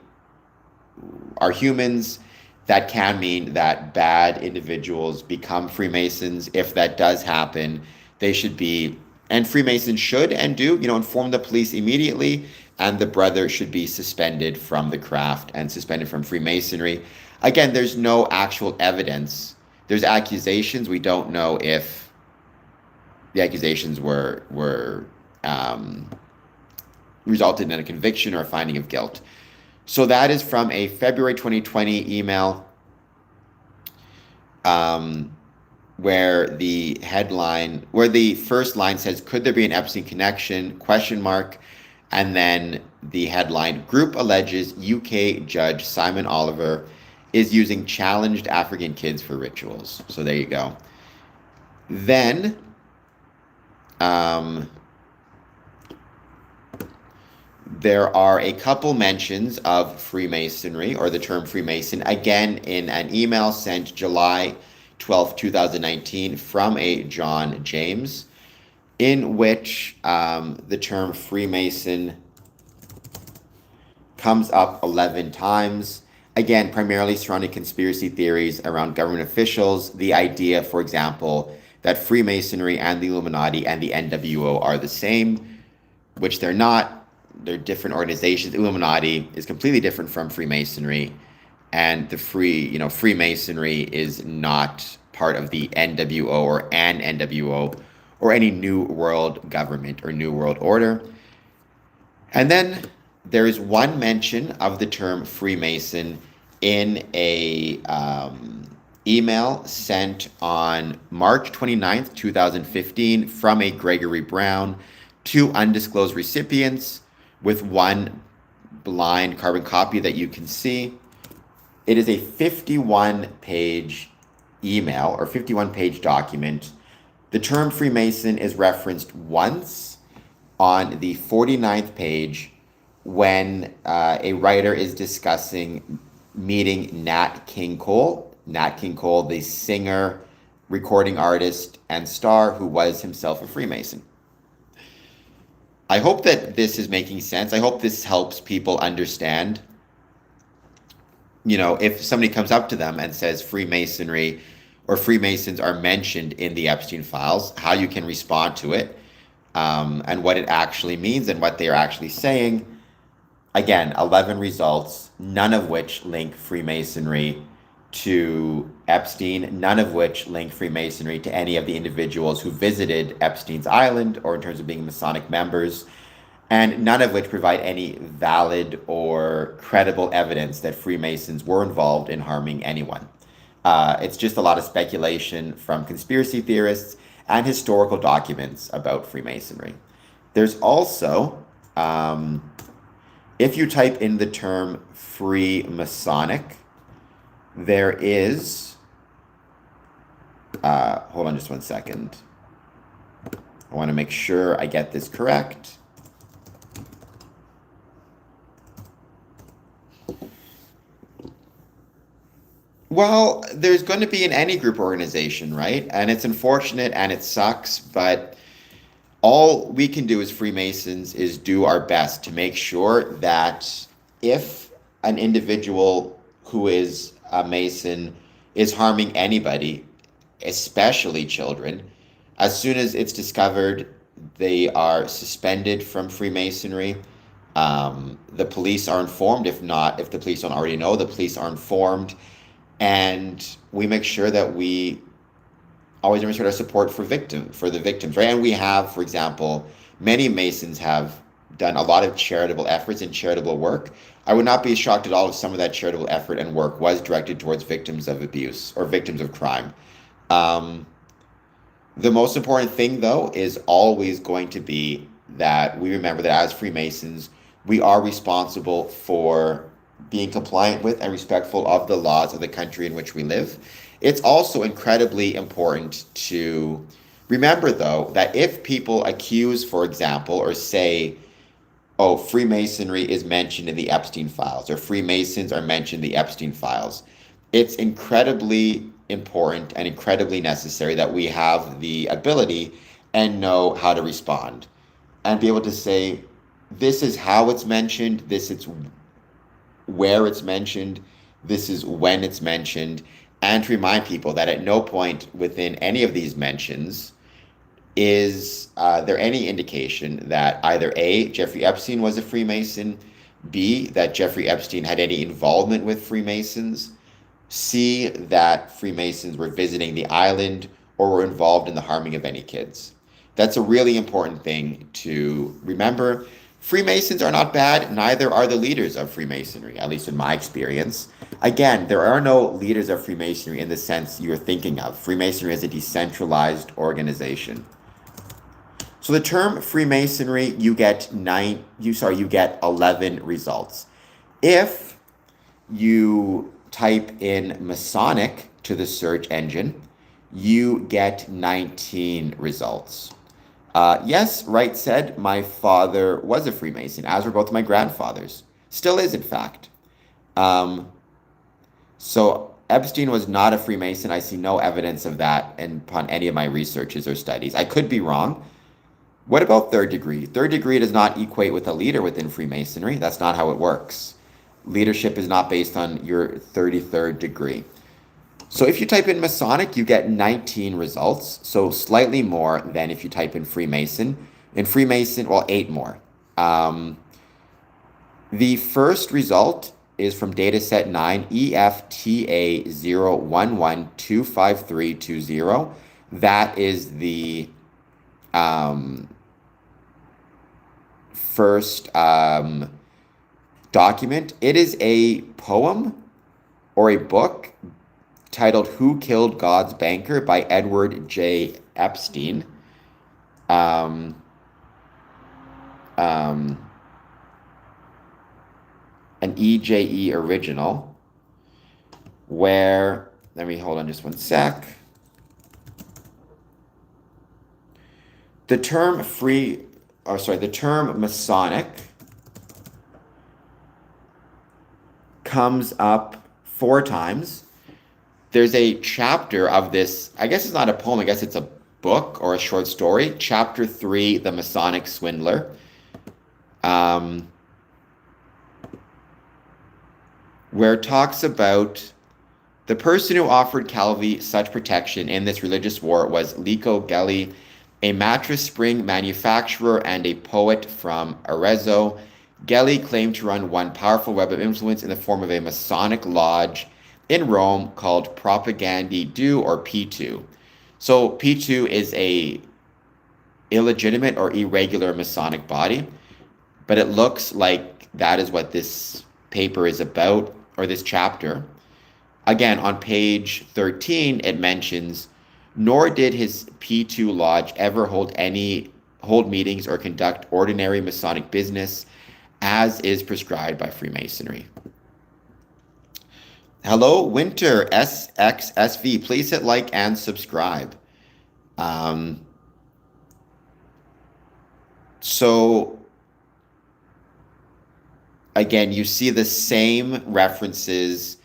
are humans. That can mean that bad individuals become Freemasons. If that does happen, they should be, and Freemasons should and do, inform the police immediately, and the brother should be suspended from the craft and suspended from Freemasonry. Again, there's no actual evidence. There's accusations. We don't know if the accusations were resulted in a conviction or a finding of guilt. So that is from a February 2020 email, where the first line says, "Could there be an Epstein connection?" ? And then the headline, "Group alleges UK Judge Simon Oliver is using challenged African kids for rituals." So there you go. Then, there are a couple mentions of Freemasonry, or the term Freemason, again in an email sent July 12, 2019 from a John James, in which the term Freemason comes up 11 times. Again, primarily surrounding conspiracy theories around government officials. The idea, for example, that Freemasonry and the Illuminati and the NWO are the same, which they're not. They're different organizations. Illuminati is completely different from Freemasonry, and the Freemasonry is not part of the NWO or an NWO or any New World government or New World order. And then there is one mention of the term Freemason in a email sent on March 29th, 2015 from a Gregory Brown to undisclosed recipients, with one blind carbon copy that you can see. It is a 51-page email or 51-page document. The term Freemason is referenced once on the 49th page when a writer is discussing meeting Nat King Cole. Nat King Cole, the singer, recording artist, and star who was himself a Freemason. I hope that this is making sense. I hope this helps people understand, if somebody comes up to them and says Freemasonry or Freemasons are mentioned in the Epstein Files, how you can respond to it, and what it actually means and what they are actually saying. Again, 11 results, none of which link Freemasonry to Epstein, none of which link Freemasonry to any of the individuals who visited Epstein's island or in terms of being Masonic members, and none of which provide any valid or credible evidence that Freemasons were involved in harming anyone. It's just a lot of speculation from conspiracy theorists and historical documents about Freemasonry. There's also, if you type in the term Freemasonic, there is, hold on just one second. I want to make sure I get this correct. Well, there's going to be in any group organization, right? And it's unfortunate and it sucks, but all we can do as Freemasons is do our best to make sure that if an individual who is a Mason is harming anybody, especially children, as soon as it's discovered, they are suspended from Freemasonry. The police are informed. If the police don't already know, the police are informed. And we make sure that we always demonstrate our support for the victims, right? And we have, for example, many Masons have done a lot of charitable efforts and charitable work. I would not be shocked at all if some of that charitable effort and work was directed towards victims of abuse or victims of crime. The most important thing, though, is always going to be that we remember that as Freemasons, we are responsible for being compliant with and respectful of the laws of the country in which we live. It's also incredibly important to remember, though, that if people accuse, for example, or say, oh, Freemasonry is mentioned in the Epstein Files, or Freemasons are mentioned in the Epstein Files. It's incredibly important and incredibly necessary that we have the ability and know how to respond and be able to say, this is how it's mentioned, this is where it's mentioned, this is when it's mentioned, and to remind people that at no point within any of these mentions is there any indication that either A, Jeffrey Epstein was a Freemason, B, that Jeffrey Epstein had any involvement with Freemasons, C, that Freemasons were visiting the island or were involved in the harming of any kids? That's a really important thing to remember. Freemasons are not bad, neither are the leaders of Freemasonry, at least in my experience. Again, there are no leaders of Freemasonry in the sense you're thinking of. Freemasonry is a decentralized organization. So the term Freemasonry, you get 11 results. If you type in Masonic to the search engine, you get 19 results. Yes, Wright said my father was a Freemason, as were both my grandfathers. Still is, in fact. So Epstein was not a Freemason. I see no evidence of that upon any of my researches or studies. I could be wrong. What about third degree? Third degree does not equate with a leader within Freemasonry. That's not how it works. Leadership is not based on your 33rd degree. So if you type in Masonic, you get 19 results, so slightly more than if you type in Freemason. In Freemason, well, 8 more. The first result is from dataset 9, EFTA 011253220. That is the first document. It is a poem or a book titled Who Killed God's Banker by Edward J. Epstein. An EJE original, where, let me hold on just one sec. The term the term Masonic comes up 4 times. There's a chapter of this, I guess it's not a poem, I guess it's a book or a short story. Chapter 3, The Masonic Swindler. Where it talks about the person who offered Calvi such protection in this religious war was Lico Gelli, a mattress spring manufacturer and a poet from Arezzo. Gelli claimed to run one powerful web of influence in the form of a Masonic lodge in Rome called Propagandi 2 or P2. So P2 is a illegitimate or irregular Masonic body, but it looks like that is what this paper is about, or this chapter. Again, on page 13, it mentions, nor did his P2 lodge ever hold meetings or conduct ordinary Masonic business as is prescribed by Freemasonry. Hello, Winter SXSV. Please hit like and subscribe. So again, you see the same references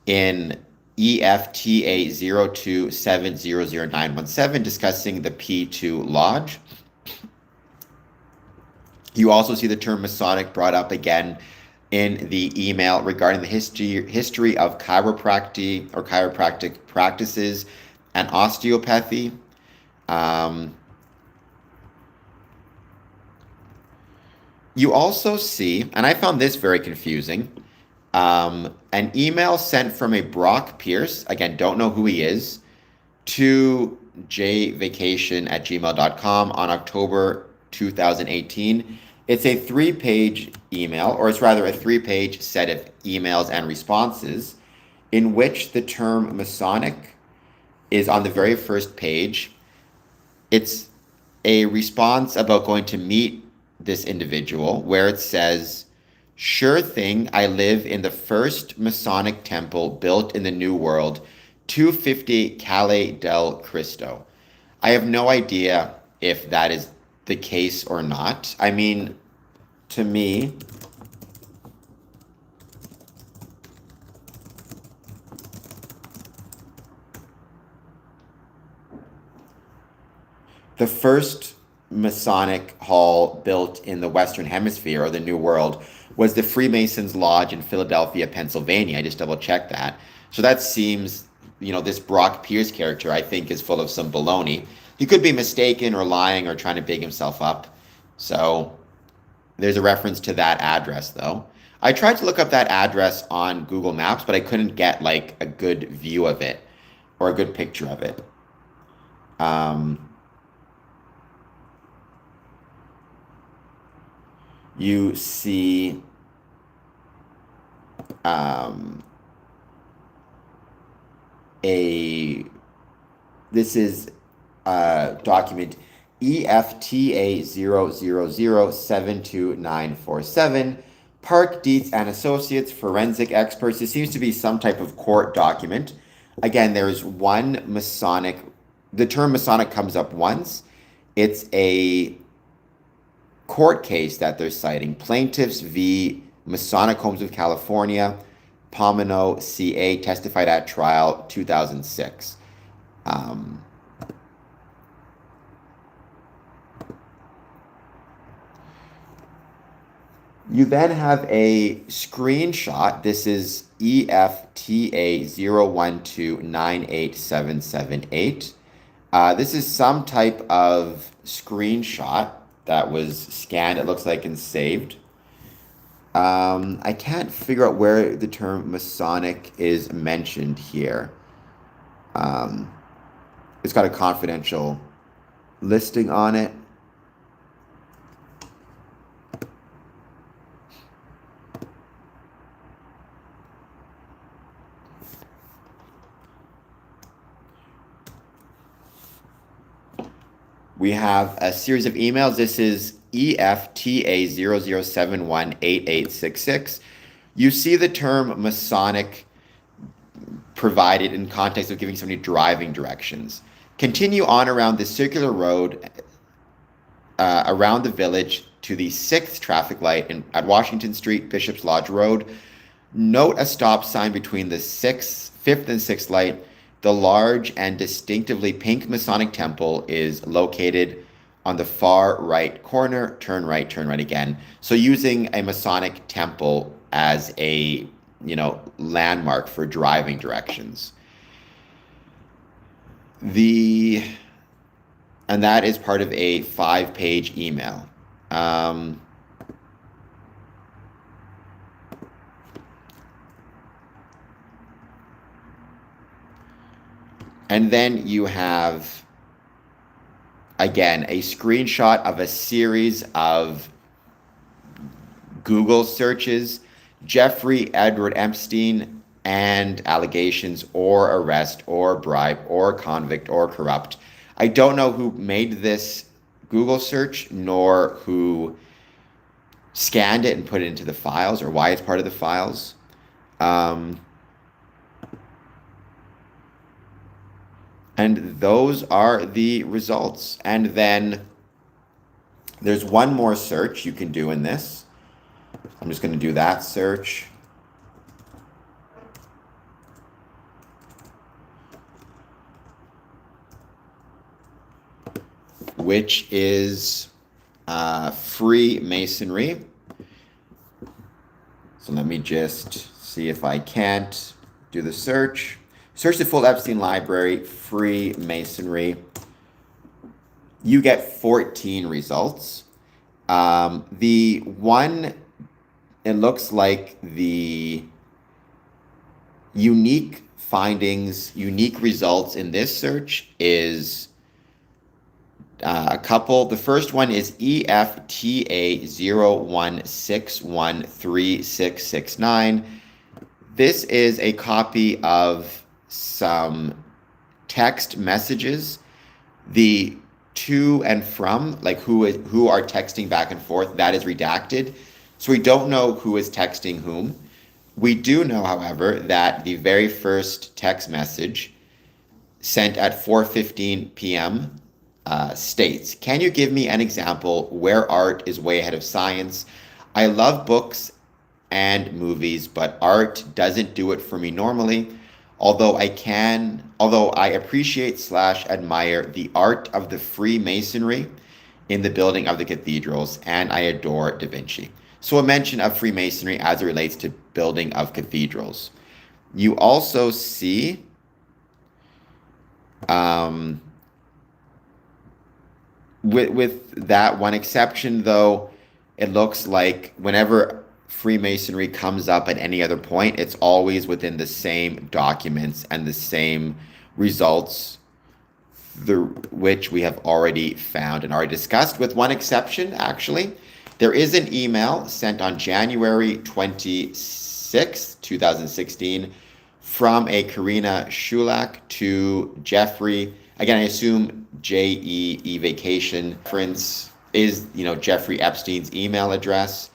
in EFTA 027000917 discussing the P2 Lodge. You also see the term Masonic brought up again in the email regarding the history of chiropractic or chiropractic practices and osteopathy. You also see, and I found this very confusing, an email sent from a Brock Pierce, again, don't know who he is, to jvacation@gmail.com on October 2018. It's a 3-page email, or it's rather a 3-page set of emails and responses in which the term Masonic is on the very first page. It's a response about going to meet this individual where it says, "Sure thing, I live in the first Masonic temple built in the New World, 250 Calle del Cristo." I have no idea if that is the case or not. I mean, to me, the first Masonic hall built in the Western Hemisphere or the New World was the Freemasons Lodge in Philadelphia, Pennsylvania. I just double checked that. So that seems, this Brock Pierce character, I think, is full of some baloney. He could be mistaken or lying or trying to big himself up. So there's a reference to that address, though. I tried to look up that address on Google Maps, but I couldn't get like a good view of it or a good picture of it. Um, you see um, this is document EFTA 000 Park Dietz and Associates, forensic experts. It seems to be some type of court document. Again, there's one Masonic, the term Masonic comes up once. It's a court case that they're citing, Plaintiffs v. Masonic Homes of California, Pomino CA, testified at trial 2006. You then have a screenshot. This is EFTA 012987778. This is some type of screenshot that was scanned, it looks like, and saved. I can't figure out where the term Masonic is mentioned here. It's got a confidential listing on it. We have a series of emails. This is EFTA 00718866. You see the term Masonic provided in context of giving somebody driving directions. Continue on around the circular road around the village to the 6th traffic light at Washington Street, Bishop's Lodge Road. Note a stop sign between the 5th and 6th light. The large and distinctively pink Masonic temple is located on the far right corner. Turn right again. So using a Masonic temple as a, landmark for driving directions. And that is part of a 5-page email. And then you have, again, a screenshot of a series of Google searches, Jeffrey Edward Epstein, and allegations or arrest or bribe or convict or corrupt. I don't know who made this Google search nor who scanned it and put it into the files or why it's part of the files. And those are the results. And then there's one more search you can do in this. I'm just going to do that search. Which is Freemasonry. So let me just see if I can't do the search. Search the full Epstein library, Freemasonry. You get 14 results. The one, it looks like the unique findings, unique results in this search is a couple. The first one is EFTA 01613669. This is a copy of some text messages. The to and from, like who are texting back and forth, that is redacted. So we don't know who is texting whom. We do know, however, that the very first text message sent at 4:15 p.m. States, "Can you give me an example where art is way ahead of science? I love books and movies, but art doesn't do it for me normally. Although I appreciate slash admire the art of the Freemasonry in the building of the cathedrals, and I adore Da Vinci." So a mention of Freemasonry as it relates to building of cathedrals. You also see with that one exception, though, it looks like whenever Freemasonry comes up at any other point, it's always within the same documents and the same results, which we have already found and already discussed, with one exception, actually. There is an email sent on January 26, 2016, from a Karina Shulak to Jeffrey. Again, I assume JEE vacation reference is, Jeffrey Epstein's email address.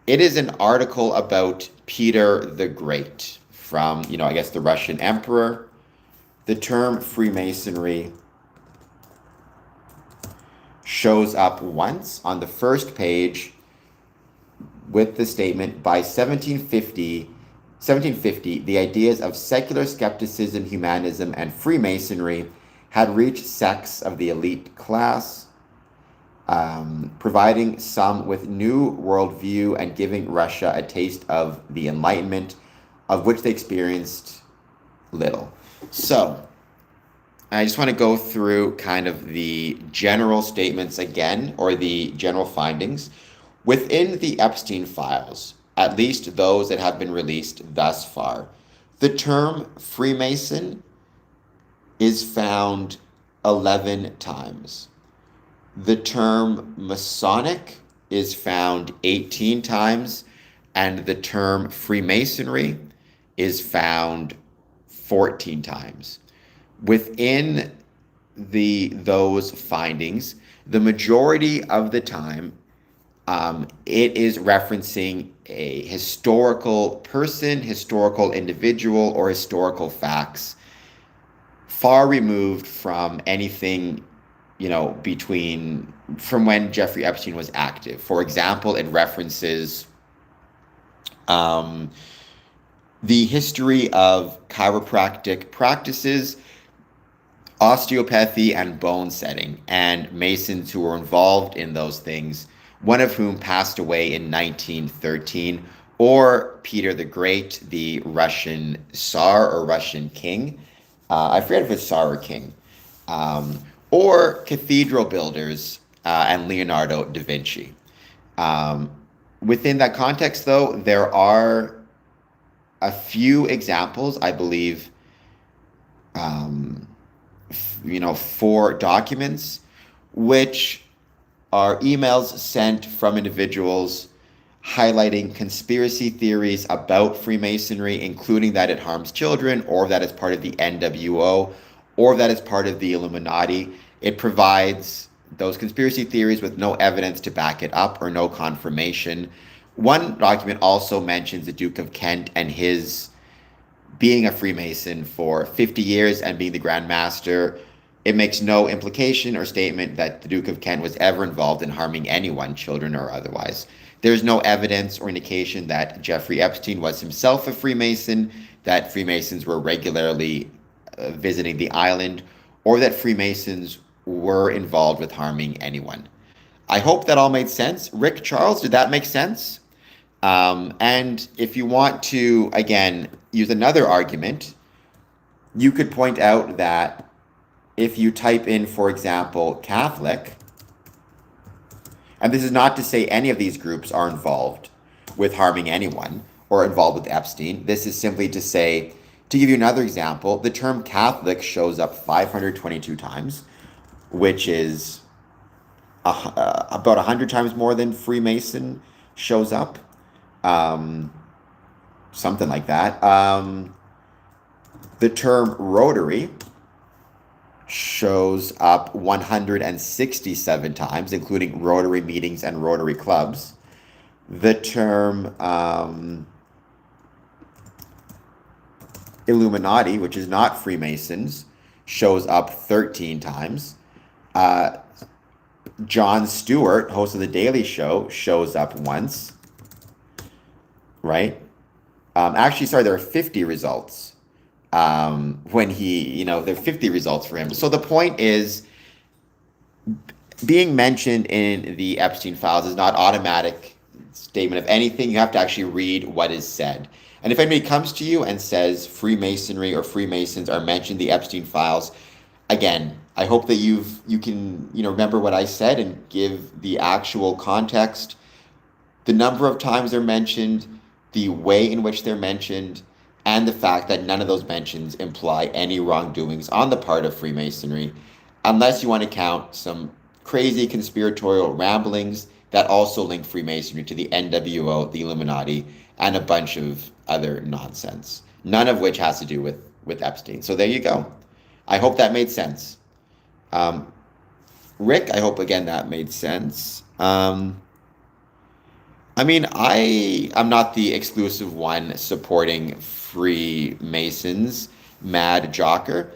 It is an article about Peter the Great from, I guess, the Russian emperor. The term Freemasonry shows up once on the first page with the statement, "By 1750, the ideas of secular skepticism, humanism, and Freemasonry had reached sects of the elite class, providing some with new worldview and giving Russia a taste of the Enlightenment, of which they experienced little." So I just want to go through kind of the general statements again, or the general findings. Within the Epstein Files, at least those that have been released thus far, the term Freemason is found 11 times. The term Masonic is found 18 times, and the term Freemasonry is found 14 times. Within those findings, the majority of the time, it is referencing a historical person, historical individual, or historical facts, far removed from anything, from when Jeffrey Epstein was active. For example, it references the history of chiropractic practices, osteopathy, and bone setting, and Masons who were involved in those things, one of whom passed away in 1913, or Peter the Great, the Russian Tsar or Russian king. I forget if it's Tsar or king. Or cathedral builders and Leonardo da Vinci. Within that context, though, there are a few examples, I believe, 4 documents, which are emails sent from individuals highlighting conspiracy theories about Freemasonry, including that it harms children, or that it's part of the NWO, or that it's part of the Illuminati. It provides those conspiracy theories with no evidence to back it up or no confirmation. One document also mentions the Duke of Kent and his being a Freemason for 50 years and being the Grand Master. It makes no implication or statement that the Duke of Kent was ever involved in harming anyone, children or otherwise. There's no evidence or indication that Jeffrey Epstein was himself a Freemason, that Freemasons were regularly visiting the island, or that Freemasons were involved with harming anyone. I hope that all made sense. Rick, Charles, did that make sense? And if you want to, again, use another argument, you could point out that if you type in, for example, Catholic, and this is not to say any of these groups are involved with harming anyone or involved with Epstein. This is simply to say, to give you another example, the term Catholic shows up 522 times, which is about 100 times more than Freemason shows up. Something like that. The term Rotary shows up 167 times, including Rotary meetings and Rotary clubs. The term Illuminati, which is not Freemasons, shows up 13 times. Jon Stewart, host of The Daily Show, shows up once, right? Actually, sorry, there are 50 results when there are 50 results for him. So the point is, being mentioned in the Epstein Files is not automatic statement of anything. You have to actually read what is said. And if anybody comes to you and says Freemasonry or Freemasons are mentioned in the Epstein Files, again, I hope that you can remember what I said and give the actual context, the number of times they're mentioned, the way in which they're mentioned, and the fact that none of those mentions imply any wrongdoings on the part of Freemasonry, unless you want to count some crazy conspiratorial ramblings that also link Freemasonry to the NWO, the Illuminati, and a bunch of other nonsense, none of which has to do with Epstein. So there you go. I hope that made sense. Rick, I hope again that made sense. I'm not the exclusive one supporting Freemasons, Mad Jocker.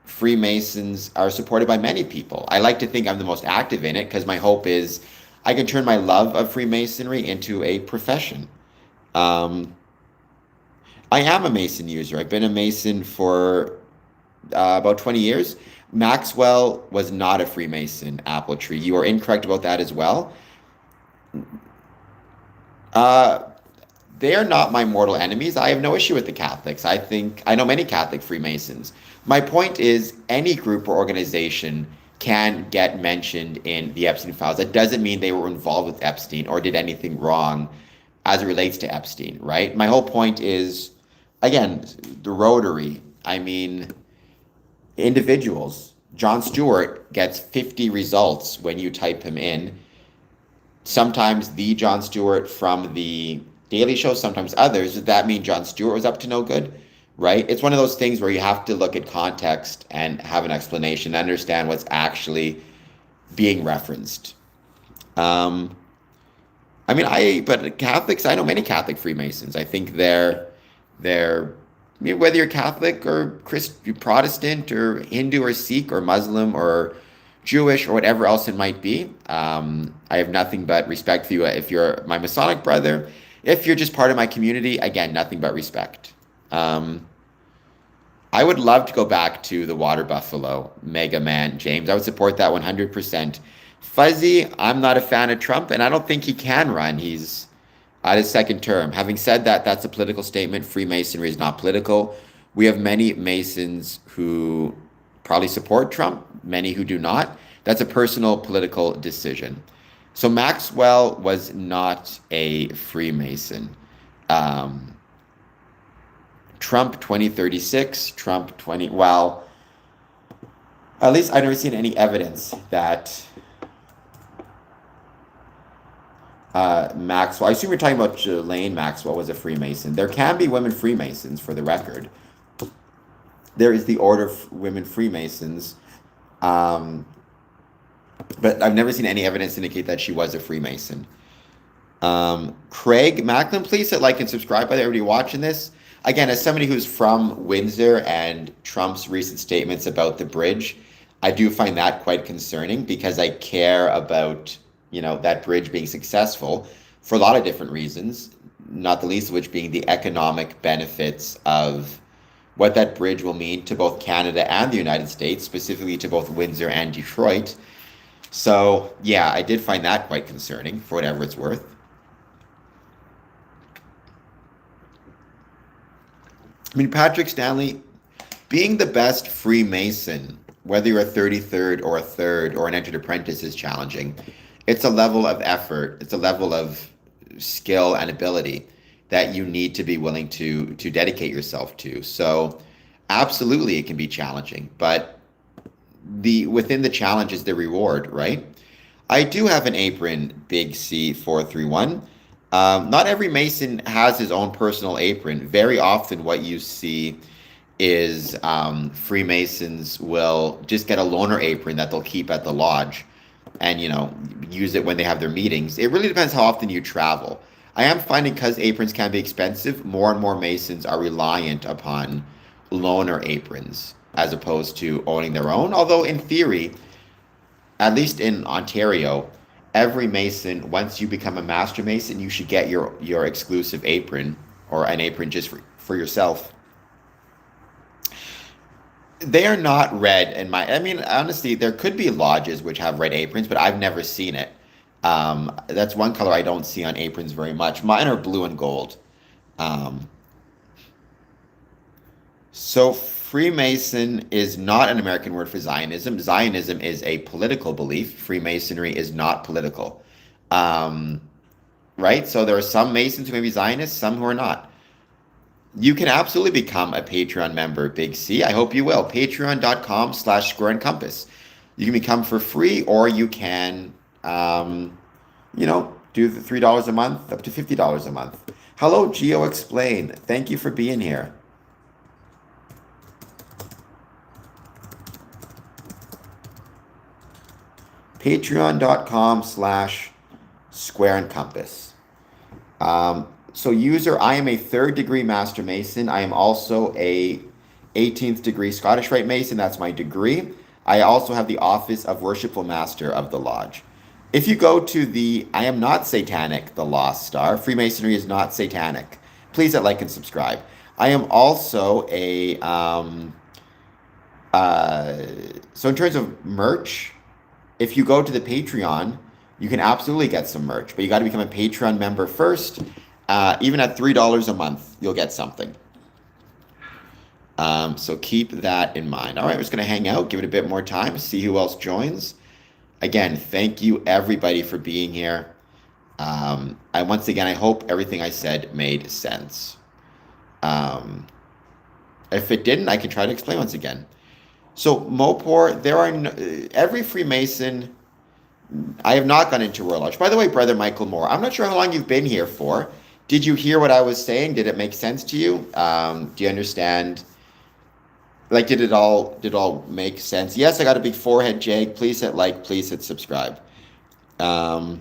Freemasons are supported by many people. I like to think I'm the most active in it because my hope is I can turn my love of Freemasonry into a profession. Um, I am a Mason user. I've been a Mason for about 20 years. Maxwell was not a Freemason, apple tree. You are incorrect about that as well. Uh, they are not my mortal enemies. I have no issue with the Catholics. I know many Catholic Freemasons. My point is, any group or organization can get mentioned in the Epstein files. That doesn't mean they were involved with Epstein or did anything wrong as it relates to Epstein, right? My whole point is, again, the Rotary. Individuals. Jon Stewart gets 50 results when you type him in. Sometimes the Jon Stewart from the Daily Show, sometimes others. Does that mean Jon Stewart was up to no good? Right? It's one of those things where you have to look at context and have an explanation, understand what's actually being referenced. But Catholics, I know many Catholic Freemasons. I think whether you're Catholic or Protestant or Hindu or Sikh or Muslim or Jewish or whatever else it might be, I have nothing but respect for you. If you're my Masonic brother, if you're just part of my community, again, nothing but respect. I would love to go back to the Water Buffalo, Mega Man James. I would support that 100%. Fuzzy, I'm not a fan of Trump, and I don't think he can run. He's at his second term. Having said that, that's a political statement. Freemasonry is not political. We have many Masons who probably support Trump, many who do not. That's a personal political decision. So Maxwell was not a Freemason. Trump 2036, Trump 20, well, at least I've never seen any evidence that Maxwell, I assume you're talking about Ghislaine Maxwell was a Freemason. There can be women Freemasons, for the record. There is the Order of Women Freemasons, but I've never seen any evidence to indicate that she was a Freemason. Craig Macklin, please hit like and subscribe. By everybody watching this, again, as somebody who's from Windsor and Trump's recent statements about the bridge, I do find that quite concerning because I care about that bridge being successful for a lot of different reasons, not the least of which being the economic benefits of what that bridge will mean to both Canada and the United States, specifically to both Windsor and Detroit. So, yeah, I did find that quite concerning for whatever it's worth. Patrick Stanley, being the best Freemason, whether you're a 33rd or a third or an entered apprentice, is challenging. It's a level of effort. It's a level of skill and ability that you need to be willing to dedicate yourself to. So absolutely it can be challenging, but within the challenge is the reward, right? I do have an apron, Big C431. Not every Mason has his own personal apron. Very often what you see is Freemasons will just get a loaner apron that they'll keep at the lodge and, use it when they have their meetings. It really depends how often you travel. I am finding because aprons can be expensive, more and more Masons are reliant upon loaner aprons as opposed to owning their own. Although in theory, at least in Ontario, every Mason, once you become a Master Mason, you should get your exclusive apron or an apron just for yourself. They are not red I mean, honestly, there could be lodges which have red aprons, but I've never seen it. That's one color I don't see on aprons very much. Mine are blue and gold. Um, so Freemason is not an American word for Zionism. Zionism is a political belief. Freemasonry is not political. Um, right? So there are some Masons who may be Zionists, some who are not. You can absolutely become a Patreon member, Big C. I hope you will. Patreon.com/square and compass. You can become for free, or you can, do the $3 a month, up to $50 a month. Hello, Geo Explain. Thank you for being here. Patreon.com/square and compass. So user, I am a 3rd degree Master Mason. I am also a 18th degree Scottish Rite Mason. That's my degree. I also have the office of Worshipful Master of the Lodge. If you go to the I Am Not Satanic, the Lost Star, Freemasonry is not satanic. Please hit like and subscribe. I am also so in terms of merch, if you go to the Patreon, you can absolutely get some merch, but you got to become a Patreon member first. Even at $3 a month, you'll get something. So keep that in mind. All right, we're just going to hang out, give it a bit more time, see who else joins. Again, thank you everybody for being here. Once again, I hope everything I said made sense. If it didn't, I can try to explain once again. So Mopor, every Freemason. I have not gone into Royal Lodge. By the way, Brother Michael Moore, I'm not sure how long you've been here for. Did you hear what I was saying? Did it make sense to you? Do you understand? Like, did it all make sense? Yes, I got a big forehead, Jake. Please hit like, please hit subscribe. So,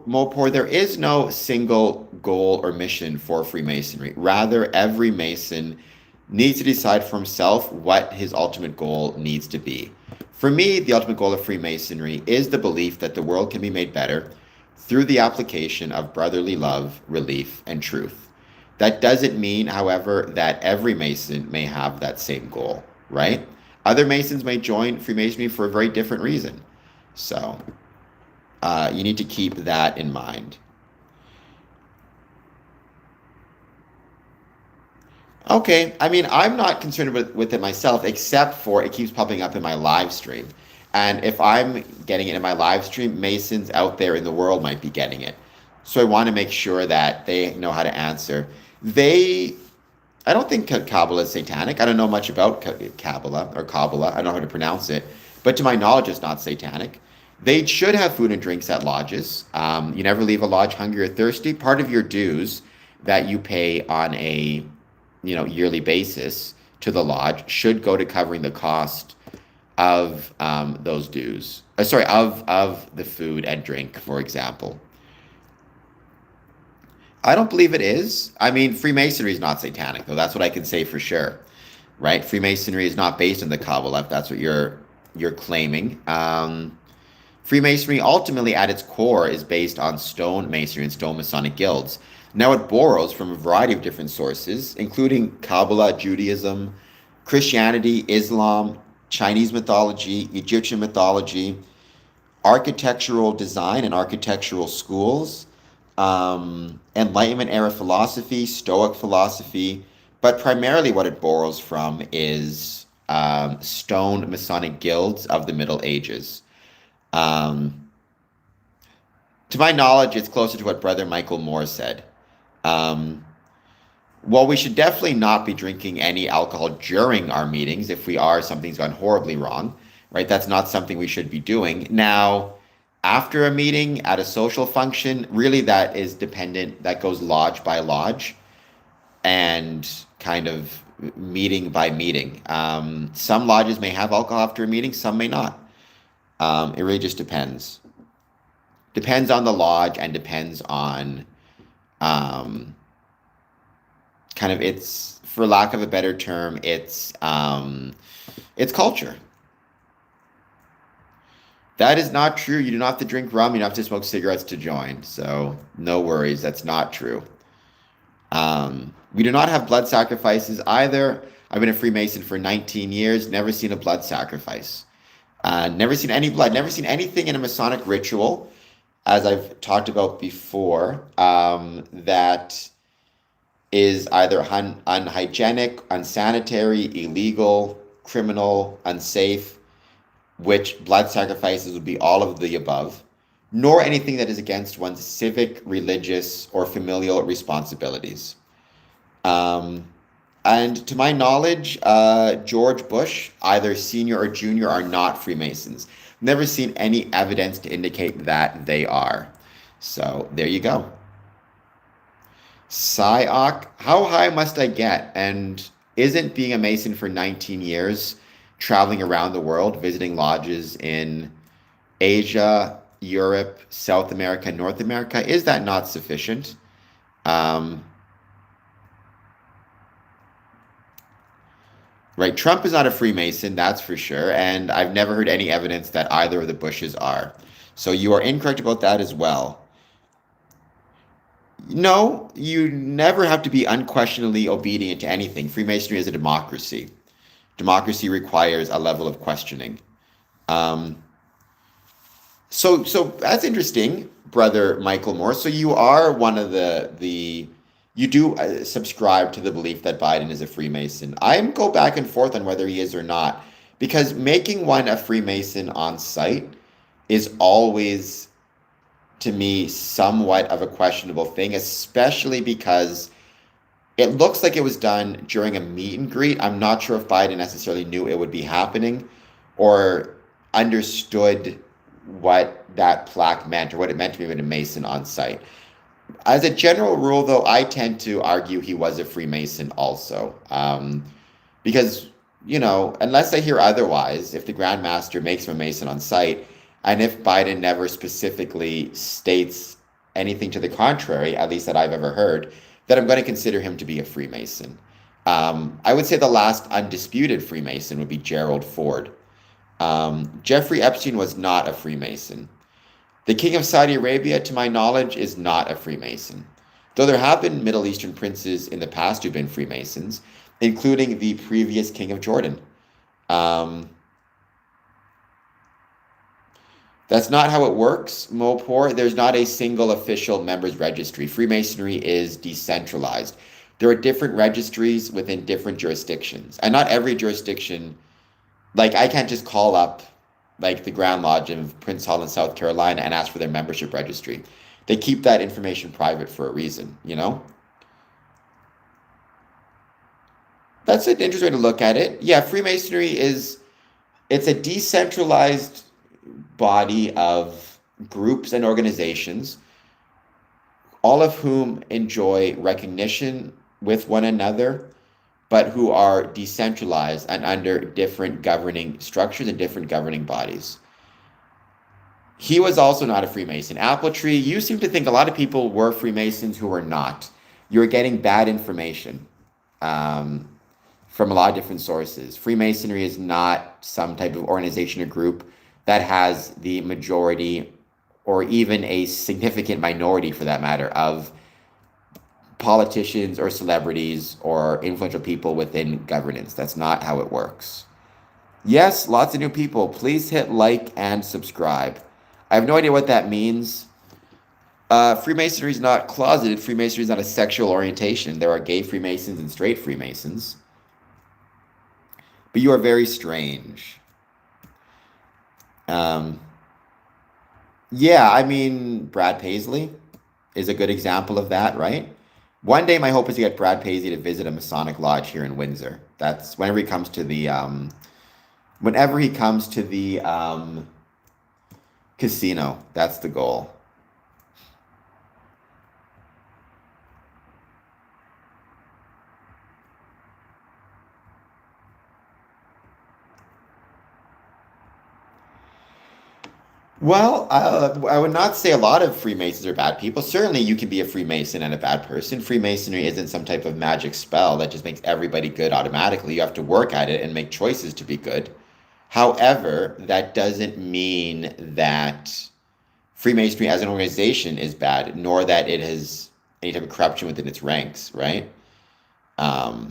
Mopor, there is no single goal or mission for Freemasonry. Rather, every Mason needs to decide for himself what his ultimate goal needs to be. For me, the ultimate goal of Freemasonry is the belief that the world can be made better through the application of brotherly love, relief, and truth. That doesn't mean, however, that every Mason may have that same goal, right? Other Masons may join Freemasonry for a very different reason. So you need to keep that in mind. Okay, I mean, I'm not concerned with it myself, except for it keeps popping up in my live stream. And if I'm getting it in my live stream, Masons out there in the world might be getting it. So I want to make sure that they know how to answer. I don't think Kabbalah is satanic. I don't know much about Kabbalah or Kabbalah. I don't know how to pronounce it. But to my knowledge, it's not satanic. They should have food and drinks at lodges. You never leave a lodge hungry or thirsty. Part of your dues that you pay on a yearly basis to the lodge should go to covering the cost of those dues. Of the food and drink, for example. I don't believe it is. I mean, Freemasonry is not satanic, though. That's what I can say for sure, right? Freemasonry is not based on the Kabbalah, if that's what you're claiming. Freemasonry ultimately, at its core, is based on stone masonry and stone Masonic guilds. Now, it borrows from a variety of different sources, including Kabbalah, Judaism, Christianity, Islam, Chinese mythology, Egyptian mythology, architectural design and architectural schools, Enlightenment era philosophy, Stoic philosophy, but primarily what it borrows from is stone Masonic guilds of the Middle Ages. To my knowledge, it's closer to what Brother Michael Moore said. Well, we should definitely not be drinking any alcohol during our meetings. If we are, something's gone horribly wrong, right? That's not something we should be doing. Now, after a meeting, at a social function, really that is dependent, that goes lodge by lodge. and kind of meeting by meeting. Some lodges may have alcohol after a meeting, some may not. It really just depends. Depends on the lodge and depends on um, kind of its, for lack of a better term, its culture. That is not true. You do not have to drink rum. You don't have to smoke cigarettes to join. So no worries. That's not true. We do not have blood sacrifices either. I've been a Freemason for 19 years, never seen a blood sacrifice. Never seen any blood, never seen anything in a Masonic ritual, as I've talked about before, that is either unhygienic, unsanitary, illegal, criminal, unsafe, which blood sacrifices would be all of the above, nor anything that is against one's civic, religious, or familial responsibilities. Um, and to my knowledge, George Bush, either senior or junior, are not Freemasons. Never seen any evidence to indicate that they are. So there you go. Psyoc, how high must I get? And isn't being a Mason for 19 years, traveling around the world, visiting lodges in Asia, Europe, South America, North America, is that not sufficient? Um, right, Trump is not a Freemason, that's for sure, and I've never heard any evidence that either of the Bushes are. So you are incorrect about that as well. No, you never have to be unquestionably obedient to anything. Freemasonry is a democracy. Democracy requires a level of questioning. Um, so that's interesting, brother Michael Moore. So you are one of the you do subscribe to the belief that Biden is a Freemason. I go back and forth on whether he is or not, because making one a Freemason on site is always, to me, somewhat of a questionable thing, especially because it looks like it was done during a meet and greet. I'm not sure if Biden necessarily knew it would be happening or understood what that plaque meant or what it meant to be with a Mason on site. As a general rule, though, I tend to argue he was a Freemason also. Because, unless I hear otherwise, if the Grand Master makes him a Mason on site, and if Biden never specifically states anything to the contrary, at least that I've ever heard, that I'm going to consider him to be a Freemason. I would say the last undisputed Freemason would be Gerald Ford. Jeffrey Epstein was not a Freemason. The King of Saudi Arabia, to my knowledge, is not a Freemason. Though there have been Middle Eastern princes in the past who've been Freemasons, including the previous King of Jordan. That's not how it works, Mopor. There's not a single official members registry. Freemasonry is decentralized. There are different registries within different jurisdictions. And not every jurisdiction, like I can't just call up like the Grand Lodge of Prince Hall in South Carolina and ask for their membership registry. They keep that information private for a reason, That's an interesting way to look at it. Yeah, Freemasonry it's a decentralized body of groups and organizations, all of whom enjoy recognition with one another, but who are decentralized and under different governing structures and different governing bodies. He was also not a Freemason. Appletree, you seem to think a lot of people were Freemasons who were not. You're getting bad information from a lot of different sources. Freemasonry is not some type of organization or group that has the majority or even a significant minority, for that matter, of politicians or celebrities or influential people within governance. That's not how it works. Yes, lots of new people. Please hit like and subscribe. I have no idea what that means. Freemasonry is not closeted. Freemasonry is not a sexual orientation. There are gay Freemasons and straight Freemasons. But you are very strange. Yeah, I mean, Brad Paisley is a good example of that, right? One day, my hope is to get Brad Paisley to visit a Masonic lodge here in Windsor. That's whenever he comes to the casino. That's the goal. Well, I would not say a lot of Freemasons are bad people. Certainly, you can be a Freemason and a bad person. Freemasonry isn't some type of magic spell that just makes everybody good automatically. You have to work at it and make choices to be good. However, that doesn't mean that Freemasonry as an organization is bad, nor that it has any type of corruption within its ranks, right? Um,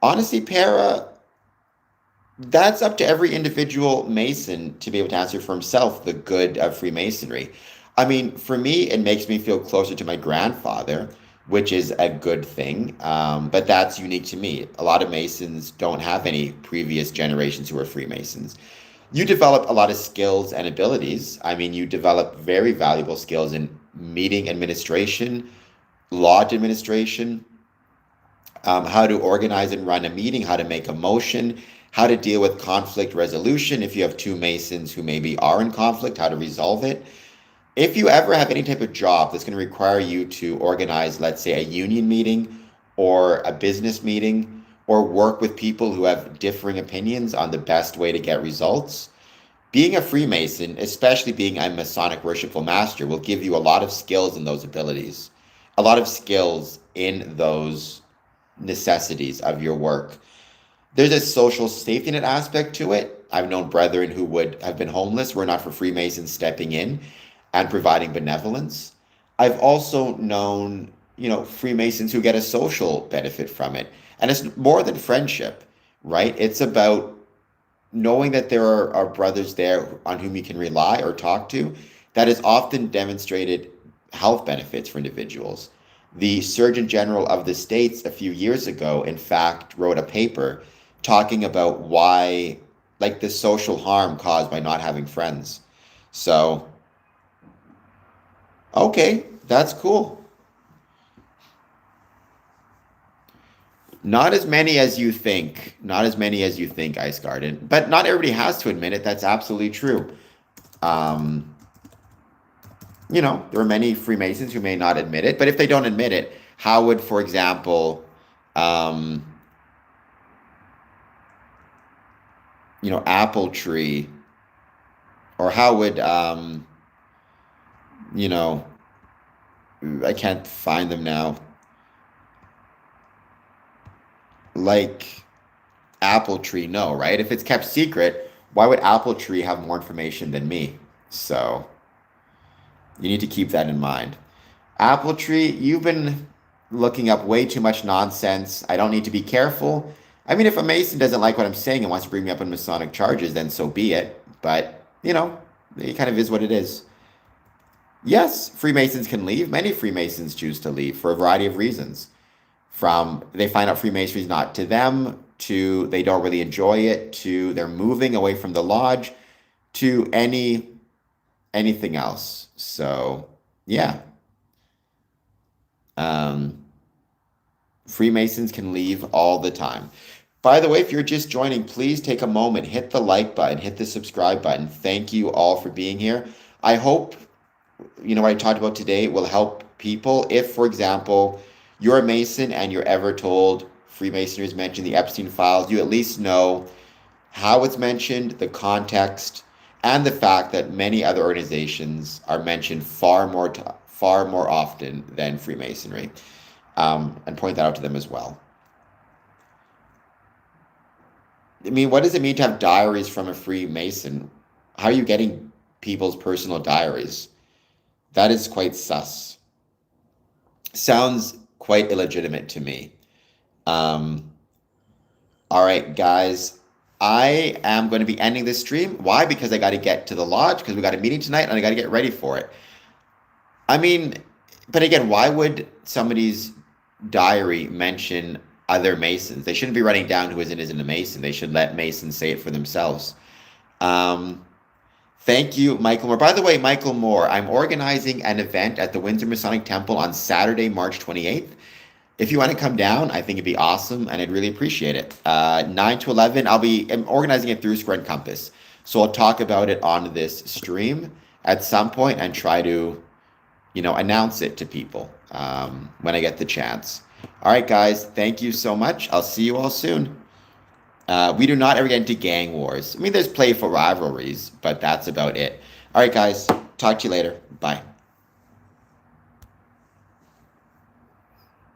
Honestly, Para, that's up to every individual Mason to be able to answer for himself the good of Freemasonry. I mean, for me, it makes me feel closer to my grandfather, which is a good thing. But that's unique to me. A lot of Masons don't have any previous generations who are Freemasons. You develop a lot of skills and abilities. I mean, you develop very valuable skills in meeting administration, lodge administration, how to organize and run a meeting, how to make a motion, how to deal with conflict resolution if you have two Masons who maybe are in conflict, how to resolve it. If you ever have any type of job that's going to require you to organize, let's say, a union meeting or a business meeting, or work with people who have differing opinions on the best way to get results, being a Freemason, especially being a Masonic worshipful master, will give you a lot of skills in those abilities, a lot of skills in those necessities of your work. There's a social safety net aspect to it. I've known brethren who would have been homeless were not for Freemasons stepping in and providing benevolence. I've also known, Freemasons who get a social benefit from it. And it's more than friendship, right? It's about knowing that there are brothers there on whom you can rely or talk to. That has often demonstrated health benefits for individuals. The Surgeon General of the States a few years ago, in fact, wrote a paper talking about why, like, the social harm caused by not having friends. So, okay, that's cool. Not as many as you think. Not as many as you think, Ice Garden. But not everybody has to admit it. That's absolutely true. Um, there are many Freemasons who may not admit it, but if they don't admit it, how would, for example, um, Apple Tree, or how would, you know, I can't find them now, like Apple Tree know, right? If it's kept secret, why would Apple Tree have more information than me? So you need to keep that in mind. Apple Tree, you've been looking up way too much nonsense. I don't need to be careful. I mean, if a Mason doesn't like what I'm saying and wants to bring me up on Masonic charges, then so be it. But, it kind of is what it is. Yes, Freemasons can leave. Many Freemasons choose to leave for a variety of reasons. From they find out Freemasonry is not to them, to they don't really enjoy it, to they're moving away from the lodge, to anything else. So, yeah. Um, Freemasons can leave all the time. By the way, if you're just joining, please take a moment, hit the like button, hit the subscribe button. Thank you all for being here. I hope, what I talked about today will help people. If, for example, you're a Mason and you're ever told Freemasonry is mentioned, the Epstein Files, you at least know how it's mentioned, the context, and the fact that many other organizations are mentioned far more often than Freemasonry, and point that out to them as well. I mean, what does it mean to have diaries from a Freemason? How are you getting people's personal diaries? That is quite sus. Sounds quite illegitimate to me. Um, all right, guys. I am going to be ending this stream. Why? Because I got to get to the lodge because we got a meeting tonight and I got to get ready for it. I mean, but again, why would somebody's diary mention other Masons? They shouldn't be writing down who isn't a Mason. They should let Masons say it for themselves. Thank you, Michael Moore. By the way, Michael Moore, I'm organizing an event at the Windsor Masonic Temple on Saturday, March 28th. If you want to come down, I think it'd be awesome, and I'd really appreciate it. 9 to 11, I'm organizing it through Square and Compass. So I'll talk about it on this stream at some point and try to, announce it to people when I get the chance. All right, guys, thank you so much. I'll see you all soon. We do not ever get into gang wars. I mean, there's playful rivalries, but that's about it. All right, guys. Talk to you later. Bye.